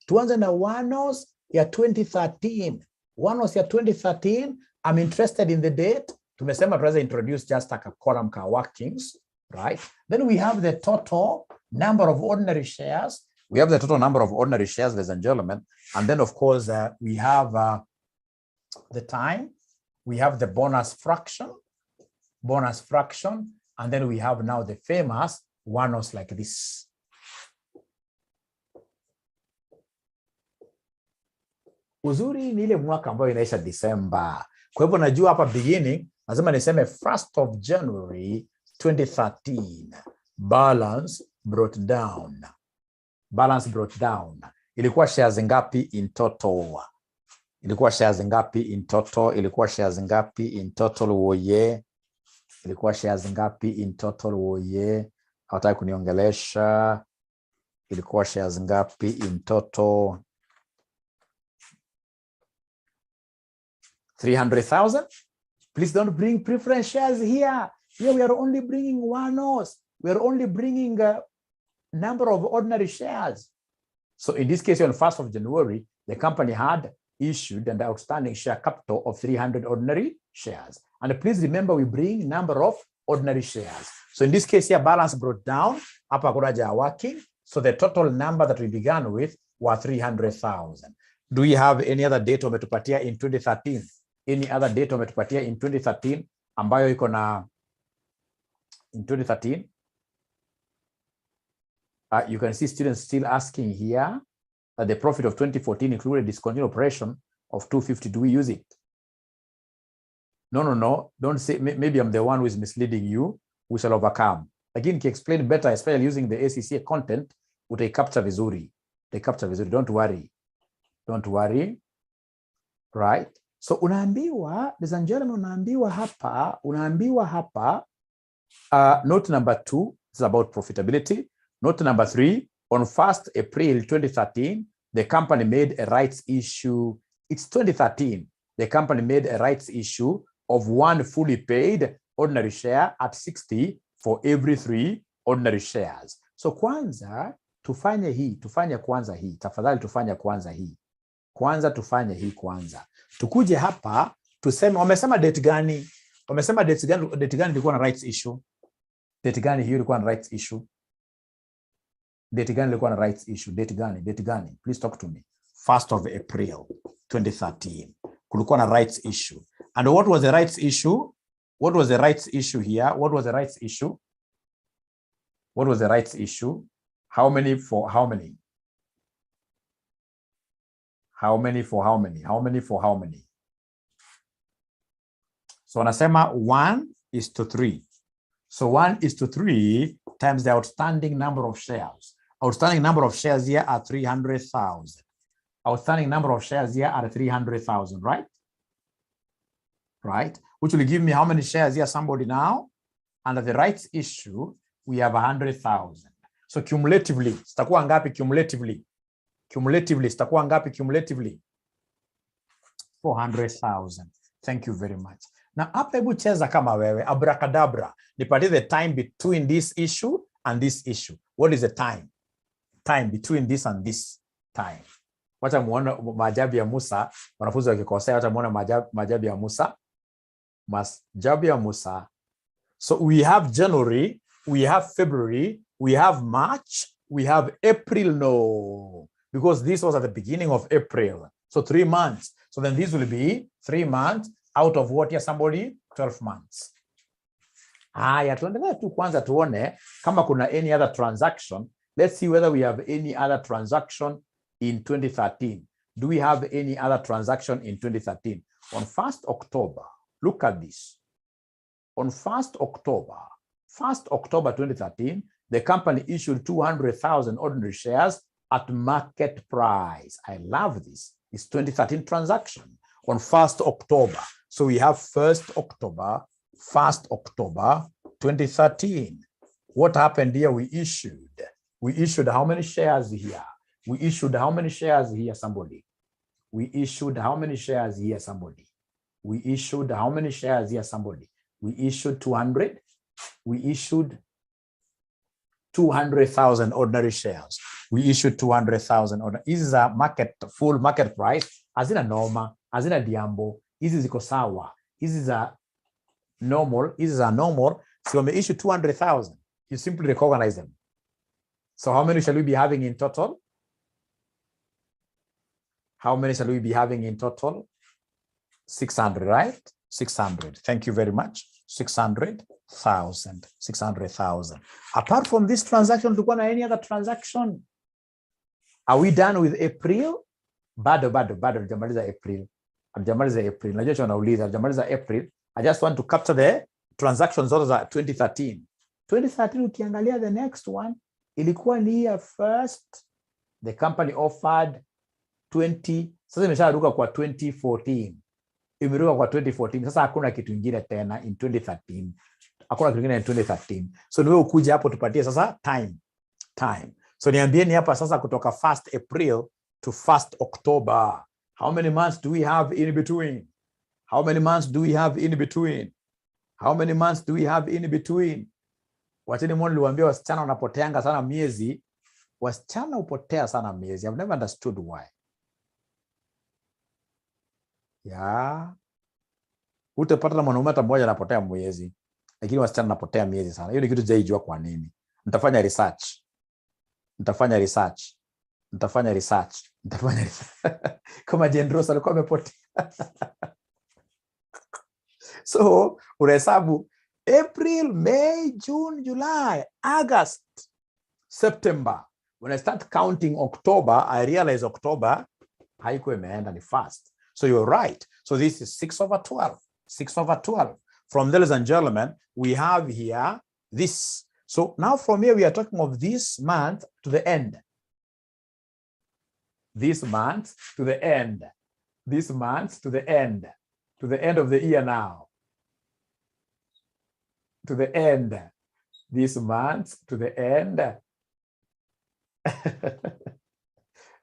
Tuanze na one-nos ya 2013. One-nos ya 2013. I'm interested in the date. Tumesema tuweza introduce just like a column ka workings, right? Then we have the total number of ordinary shares. We have the total number of ordinary shares, ladies and gentlemen. And then of course, we have the time. We have the bonus fraction, and then we have now the famous one-nos like this. Uzuri ni ile mwaka ambayo inaisha December. Kwa hivyo najua hapa beginning, lazima niseme 1st of January 2013, balance brought down. Balance brought down. Ilikuwa shares ngapi in total? Ilikuwa shares ngapi in total? Ilikuwa shares ngapi in total woye? Ilikuwa shares ngapi in total woye? Hawataka kuniongelesha. Ilikuwa shares ngapi in total? 300,000? Please don't bring preference shares here. Here we are only bringing one-nos. We are only bringing a number of ordinary shares. So in this case, on 1st of January, the company had issued an outstanding share capital of 300 ordinary shares. And please remember, we bring number of ordinary shares. So in this case here, balance brought down, hapa kuraja working. So the total number that we began with was 300,000. Do we have any other date umetupatia in 2013? Any other date umetupatia in 2013 ambayo iko na in 2013? You can see students still asking here that the profit of 2014 included discontinued operation of 250. Do we use it? No. Don't say, maybe I'm the one who is misleading you. We shall overcome. Again, can explain better, especially using the ACCA content, utai capture vizuri. Don't worry. Don't worry. Right? So unaambiwa, ladies and gentlemen, unaambiwa hapa, note number 2 is about profitability. Note number 3, on 1st April 2013, the company made a rights issue. It's 2013. The company made a rights issue of 1 fully paid ordinary share at 60 for every 3 ordinary shares. So kwanza, tufanye kwanza hii. Tafadhali tufanye kwanza hii. Kwanza. Tukuje hapa, tuseme, wamesema date gani? Wamesema date gani ilikuwa na rights issue? Date gani hiyo ilikuwa na rights issue? Date gani? Please talk to me. 1st of April 2013. Kulikuwa na rights issue. And what was the rights issue? What was the rights issue here? What was the rights issue? How many for how many? How many for how many? So wanasema 1:3. So 1:3 times the outstanding number of shares. Outstanding number of shares here are 300,000. Outstanding number of shares here are 300,000, right? Right? Which will give me how many shares here, somebody now? Under the rights issue, we have 100,000. So cumulatively, sitakuwa ngapi cumulatively? Sitakuwa ngapi cumulatively? 400,000. Thank you very much. Now, hapa hebu cheza kama wewe, abracadabra. Nipatie the time between this issue and this issue. What is the time? Time between this and this time. Wacha muone maajabu ya Musa. Wanafunzi wakikosea, wacha muone maajabu ya Musa. Jabia Musa. So we have January, we have February, we have March, we have April. No, because this was at the beginning of April. So 3 months. So then this will be 3 months out of what here, somebody? 12 months. Haya, tuendelee tu kwanza tuone kama kuna any other transaction. Let's see whether we have any other transaction in 2013. Do we have any other transaction in 2013? On 1st October, look at this. On 1st October 2013, the company issued 200,000 ordinary shares at market price. I love this. It's 2013 transaction on 1st October. So we have 1st October 2013. What happened here? We issued how many shares here? We issued how many shares here, somebody? We issued how many shares here, somebody? We issued how many shares here, somebody? We issued 200. We issued 200,000 ordinary shares. We issued 200,000 ordinary. This is a full market price. Hazina norma, hazina diambo. This is ziko sawa. This is a normal. This is a normal. So we issue 200,000. You simply recognize them. So how many shall we be having in total? How many shall we be having in total? 600, right? 600. Thank you very much. 600,000. 600,000. Apart from this transaction, do you want any other transaction? Are we done with April? Bado. Jamaliza April. Jamaliza April. Najua unauliza jamaliza April. I just want to capture the transactions of 2013. 2013 ukiangalia the next one ilikuwa ni year first. The company offered 20. Sasa imesharuka kwa 2014. Imeruka kwa 2014. Sasa hakuna kitu kingine tena in 2013. Hakuna kitu kingine in 2013. So niwe ukuja hapo tupatie sasa time. So niambieni hapa sasa kutoka 1st April to 1st October. How many months do we have in between? How many months do we have in between? How many months do we have in between? Wacheni mwoni liwambia wasichana wanapoteanga sana miezi. Wasichana upotea sana miezi. I've never understood why. Yeah. Utapata na mwanaume hata mmoja anapotea mwezi. Lakini wasichana wanapotea miezi sana. Hiyo ni kitu jaijua kwa nini. Nitafanya research. Kama Jendrosa alikuwa amepotea. So, unahesabu April, May, June, July, August, September. When I start counting October, I realize October haikuwa imeenda ni fast. So you're right. So this is 6/12. 6/12. From there, ladies and gentlemen, we have here this. So now from here, we are talking of this month to the end. This month to the end. This month to the end. To the end of the year now. To the end. This month to the end.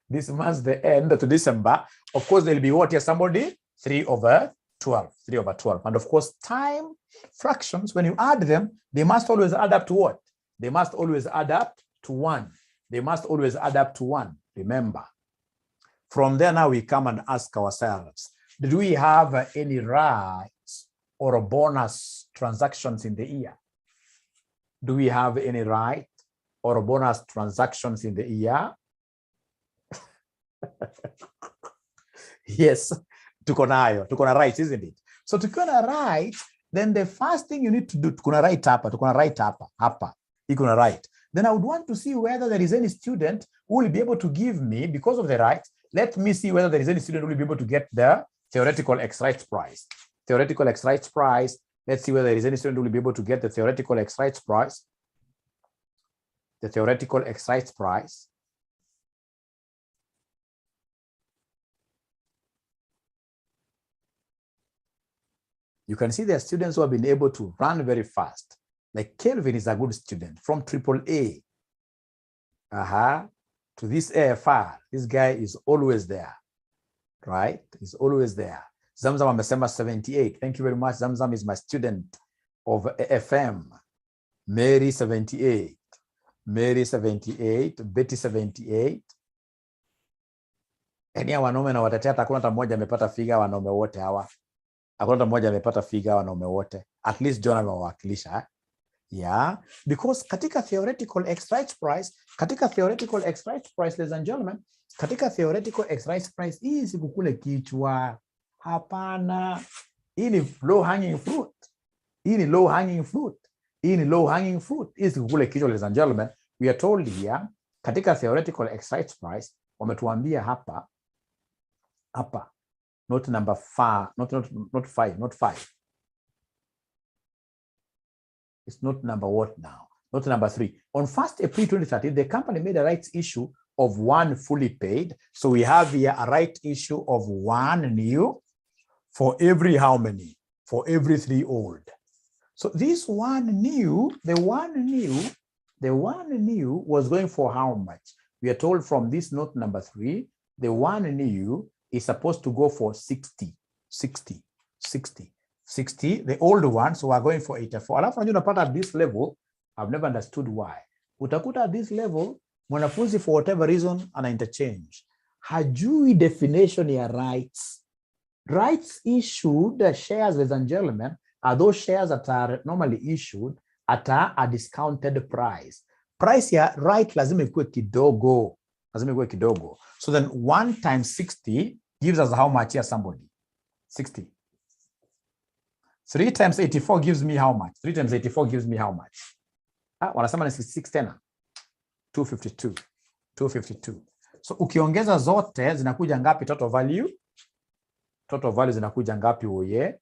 This month the end to December. Of course, there'll be what here, somebody? 3/12. 3/12. And of course, time fractions, when you add them, they must always add up to what? They must always add up to 1. They must always add up to 1. Remember. From there now we come and ask ourselves, did we have any rights or bonus transactions in the year? Do we have any right or bonus transactions in the year? Yes, tuko na rights, isn't it? So tuko na rights, then the first thing you need to do, tuko na right hapa, iko na right. Then I would want to see whether there is any student who will be able to give me, because of the rights, let me see whether there is any student who will be able to get the theoretical X rights prize. Theoretical X rights prize. Let's see whether there is any student who will be able to get the theoretical X rights prize. The theoretical X rights prize. You can see there are students who have been able to run very fast. Like Kelvin is a good student from AAA. To this AFR. This guy is always there. Right? He's always there. Zamzam amesema 78. Thank you very much. Zamzam is my student of FM. Mary 78. Mary 78. Betty 78. Eni ya wanaume na watatea takuna tamoja amepata figa wanaume wote hawa. Hakuna mmoja amepata figure wanaume wote. At least John amewakilisha. Yeah, because katika theoretical ex-rights price, ladies and gentlemen, katika theoretical ex-rights price, hii si kukule kichwa. Hapana. Hii ni low hanging fruit. Hii ni low hanging fruit. Hii si kukule kichwa, ladies and gentlemen. We are told here, katika theoretical ex-rights price, wametuambia hapa, not number 5, not 5. It's not number what now? Not number 3. On 1st April 2013, the company made a rights issue of 1 fully paid. So we have here a right issue of 1 new for every how many? For every 3 old. So this 1 new, the one new was going for how much? We are told from this note number 3, the 1 new is supposed to go for 60. The old one, so we're going for 84. Alafu unapata at this level, I've never understood why. Utakuta at this level, mwanafunzi for whatever reason ana interchange. Hajui definition ya rights. Rights issued shares, ladies and gentlemen, are those shares that are normally issued at a discounted price. Price ya right lazima ikuwe kidogo. So then 1 times 60 gives us how much here, somebody? 60. 3 times 84 gives me how much? 3 times 84 gives me how much? Wanasema ni 66 tena. 252. So ukiongeza zote zinakuja ngapi total value? Total value zinakuja ngapi oye?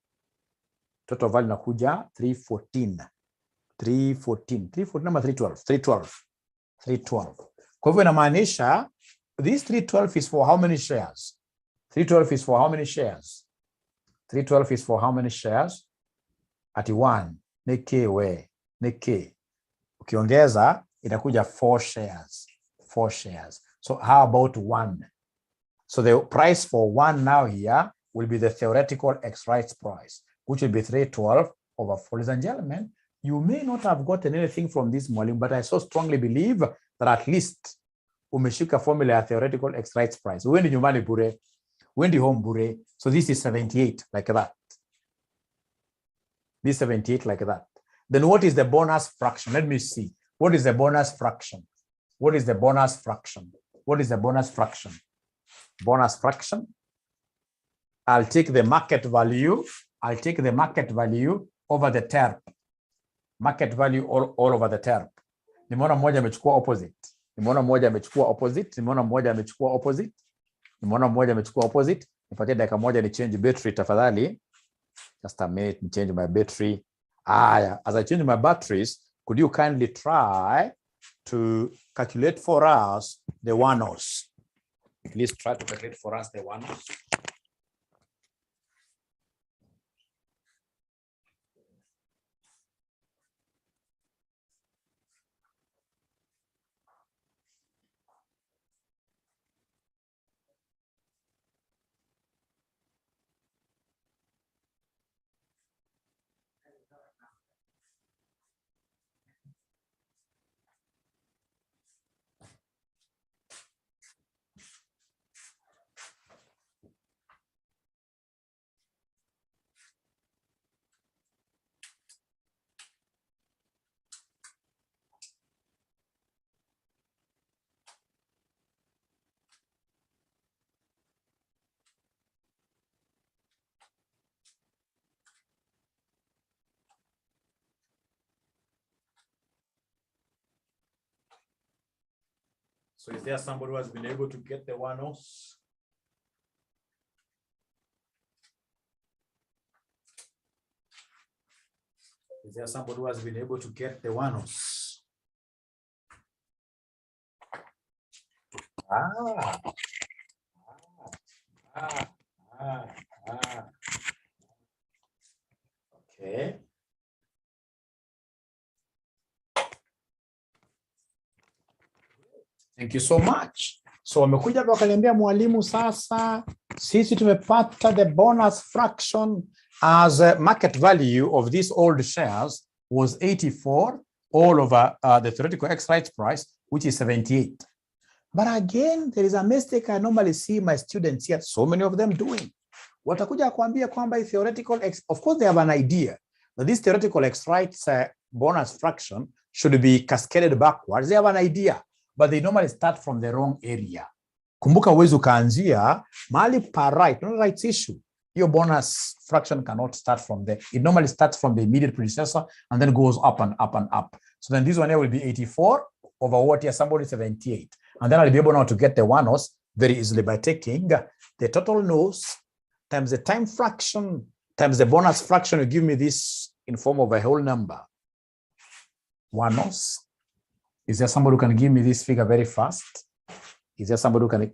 Total value inakuja 314 ama 312. Kwa hivyo inamaanisha this 312 is for how many shares? 312 is for how many shares? 312 is for how many shares? Ati 1 neke. Ukiongeza itakuja 4 shares. So how about 1? So the price for 1 now here will be the theoretical ex-rights price, which will be 312 over 4. Ladies and gentlemen, you may not have gotten anything from this mwalimu, but I so strongly believe that at least umeshika formula ya theoretical ex-rights price. Uendi nyumbani bure, uendi home bure. So this is 78 like that. This 78 like that. Then what is the bonus fraction? Let me see. What is the bonus fraction? Bonus fraction. I'll take the market value. Over the term. Market value all over the term. Nimeona mmoja amechukua opposite. Nipatie dakika moja ni change battery tafadhali. Just a minute, change my battery. As I change my batteries, could you kindly try to calculate for us the one-offs? Please try to calculate for us the one-offs. So is there somebody who has been able to get the one-offs? Is there somebody who has been able to get the one-offs? Okay. Thank you so much. So wamekuja wakaniambia mwalimu, sasa sisi tumepata the bonus fraction as a market value of these old shares was 84 all over the theoretical ex-rights price, which is 78. But again, there is a mistake I normally see my students here, so many of them doing. watakuja kuambia kwamba theoretical of course they have an idea that this theoretical X rights bonus fraction should be cascaded backwards. They have an idea, but they normally start from the wrong area. Kumbuka uwezo ukaanzia mahali pa right, not rights issue. Your bonus fraction cannot start from there. It normally starts from the immediate predecessor and then goes up and up and up. So then this one here will be 84 over what here, somebody 78. And then I'll be able now to get the one-nos very easily by taking the total nos times the time fraction times the bonus fraction will give me this in form of a whole number. One-nos. Is there somebody who can give me this figure very fast? Is there somebody who can,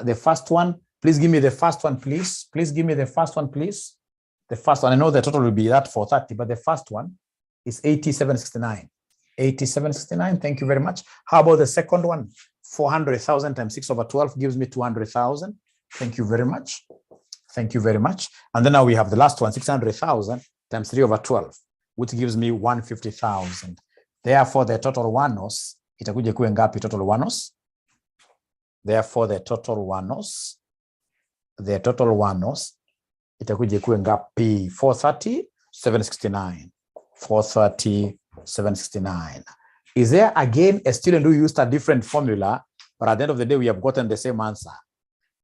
the first one, please give me the first one, please. Please give me the first one, please. The first one, I know the total will be that 430, but the first one is 8769. 8769, thank you very much. How about the second one? 400,000 times 6 over 12 gives me 200,000. Thank you very much. Thank you very much. And then now we have the last one, 600,000 times 3 over 12, which gives me 150,000. Therefore, the total one-nos, itakuja kuwe ngapi total one-nos? Therefore, the total one-nos, itakuja kuwe ngapi? 430, 769. 430, 769. Is there again a student who used a different formula, but at the end of the day, we have gotten the same answer?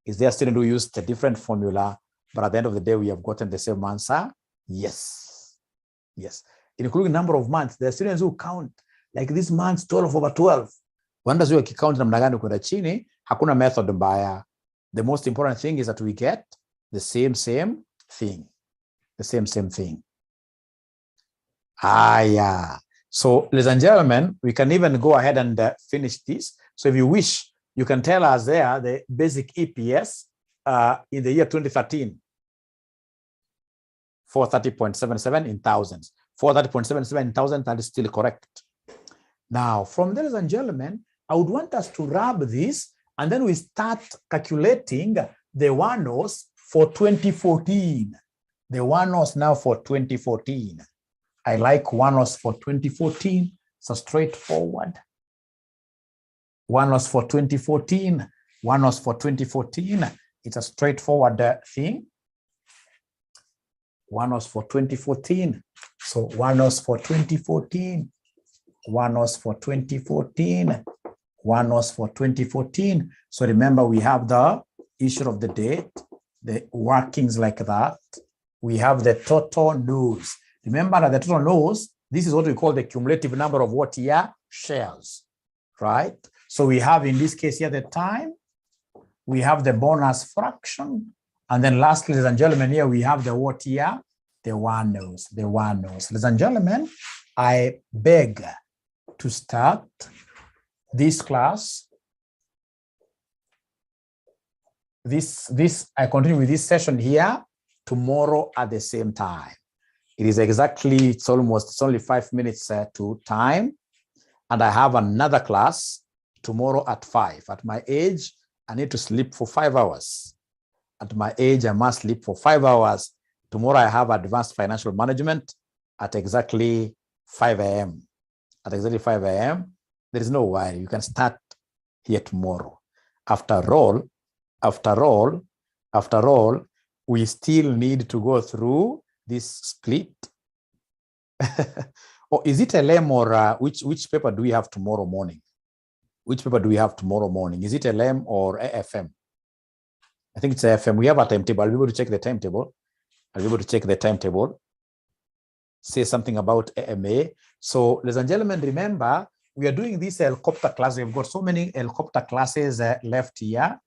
Is there a student who used a different formula, but at the end of the day, we have gotten the same answer? Yes. Yes. Including number of months, there are students who count like this month's 12 over 12. Wanda zio kikount namna gani kwenda chini, hakuna method mbaya. The most important thing is that we get the same thing. The same thing. Yeah. So, ladies and gentlemen, we can even go ahead and finish this. So if you wish, you can tell us there the basic EPS in the year 2013. 430.77 in thousands. 430.77 in thousands, that is still correct. Now, from there, ladies and gentlemen, I would want us to rub this, and then we start calculating the one-nos for 2014. The one-nos now for 2014. I like one-nos for 2014. So straightforward. One-nos for 2014. One-nos for 2014. It's a straightforward thing. One-nos for 2014. So one-nos for 2014. One-nos for 2014. One-nos for 2014. So remember, we have the issue of the date, the workings like that. We have the total nos. Remember that the total nos, this is what we call the cumulative number of what year shares, right? So we have in this case here the time, we have the bonus fraction, and then lastly, ladies and gentlemen, here we have the what year? The one-nos, the one-nos. Ladies and gentlemen, I beg to start this class. I continue with this session here tomorrow at the same time. It is exactly, it's only 5 minutes to time. And I have another class tomorrow at 5. At my age, I need to sleep for 5 hours. At my age, I must sleep for 5 hours. Tomorrow, I have advanced financial management at exactly 5 a.m. At exactly 5 a.m., there is no worry. You can start here tomorrow. After all, we still need to go through this split. Or is it a LEM or which paper do we have tomorrow morning? Which paper do we have tomorrow morning? Is it a LEM or AFM? I think it's AFM. We have a timetable. I'll be able to check the timetable. Say something about AMA. So, ladies and gentlemen, remember, we are doing this helicopter class. We've got so many helicopter classes left here.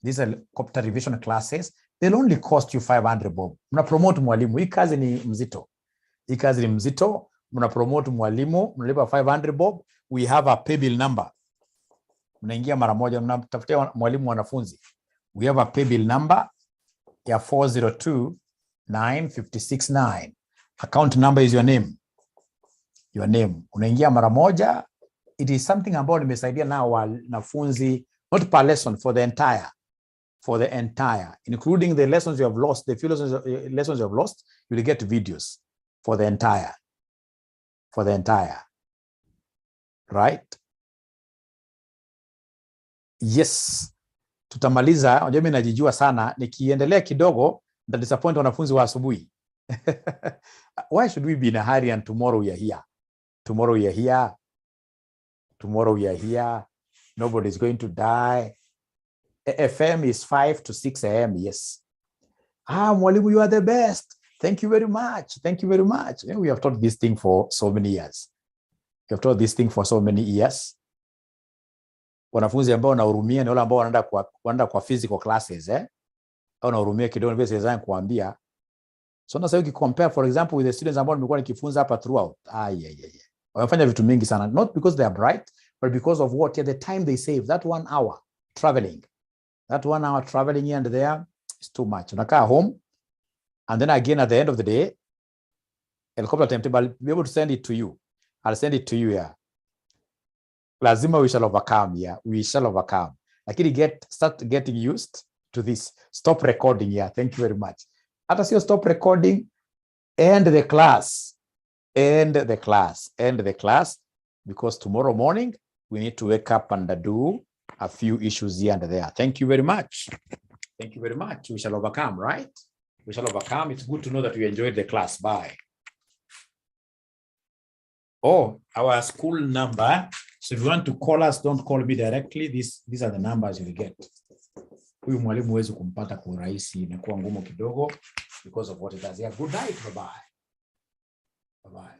These helicopter revision classes. They'll only cost you 500 bob. Muna promote mwalimu. Hii kazi ni mzito. Muna promote mwalimu. Mnalipa 500 bob. We have a pay bill number. Mnaingia mara moja. Mnatafutia mwalimu wanafunzi. We have a pay bill number ya 4029569. Account number is your name. Your name. Unaingia mara moja. It is something about nimesaidia na wanafunzi, not per lesson, for the entire, including the lessons you have lost, the few lessons you have lost, you will get videos for the entire, right? Yes, tutamaliza. Unajua mimi najijua sana, nikiendelea kidogo that disappoint wanafunzi wa asubuhi. Why should we be in a hurry and tomorrow we are here? Tomorrow we are here. Tomorrow we are here. Nobody's going to die. FM is 5 to 6 a.m. Yes. Mwalimu, you are the best. Thank you very much. Thank you very much. We have taught this thing for so many years. We have taught this thing for so many years. Wanafunzi ambao wanahurumia ni wale ambao wanaenda kwa physical classes, au wanahurumia kidogo vile siweza kuambia. So na sasa ukicompare for example with the students ambao nimekuwa nikifunza hapa throughout. Wamefanya vitu mingi sana, not because they are bright, but because of what the time they save. That 1 hour traveling. That 1 hour traveling here and there is too much. Unakaa home, and then again at the end of the day, helicopter timetable, I'll be able to send it to you. I'll send it to you here. Lazima we shall overcome. Yeah, we shall overcome. Lakini start getting used to this. Stop recording. Yeah, thank you very much. After you stop recording, end the class. End the class. End the class. Because tomorrow morning, we need to wake up and do a few issues here and there. Thank you very much. Thank you very much. We shall overcome, right? We shall overcome. It's good to know that you enjoyed the class. Bye. Oh, our school number. So if you want to call us, don't call me directly. These are the numbers you will get. Huyu mwalimu huwezi kumpata kwa urahisi, inakuwa ngumu kidogo because of what it does. Yeah, good night. Bye-bye. Bye-bye.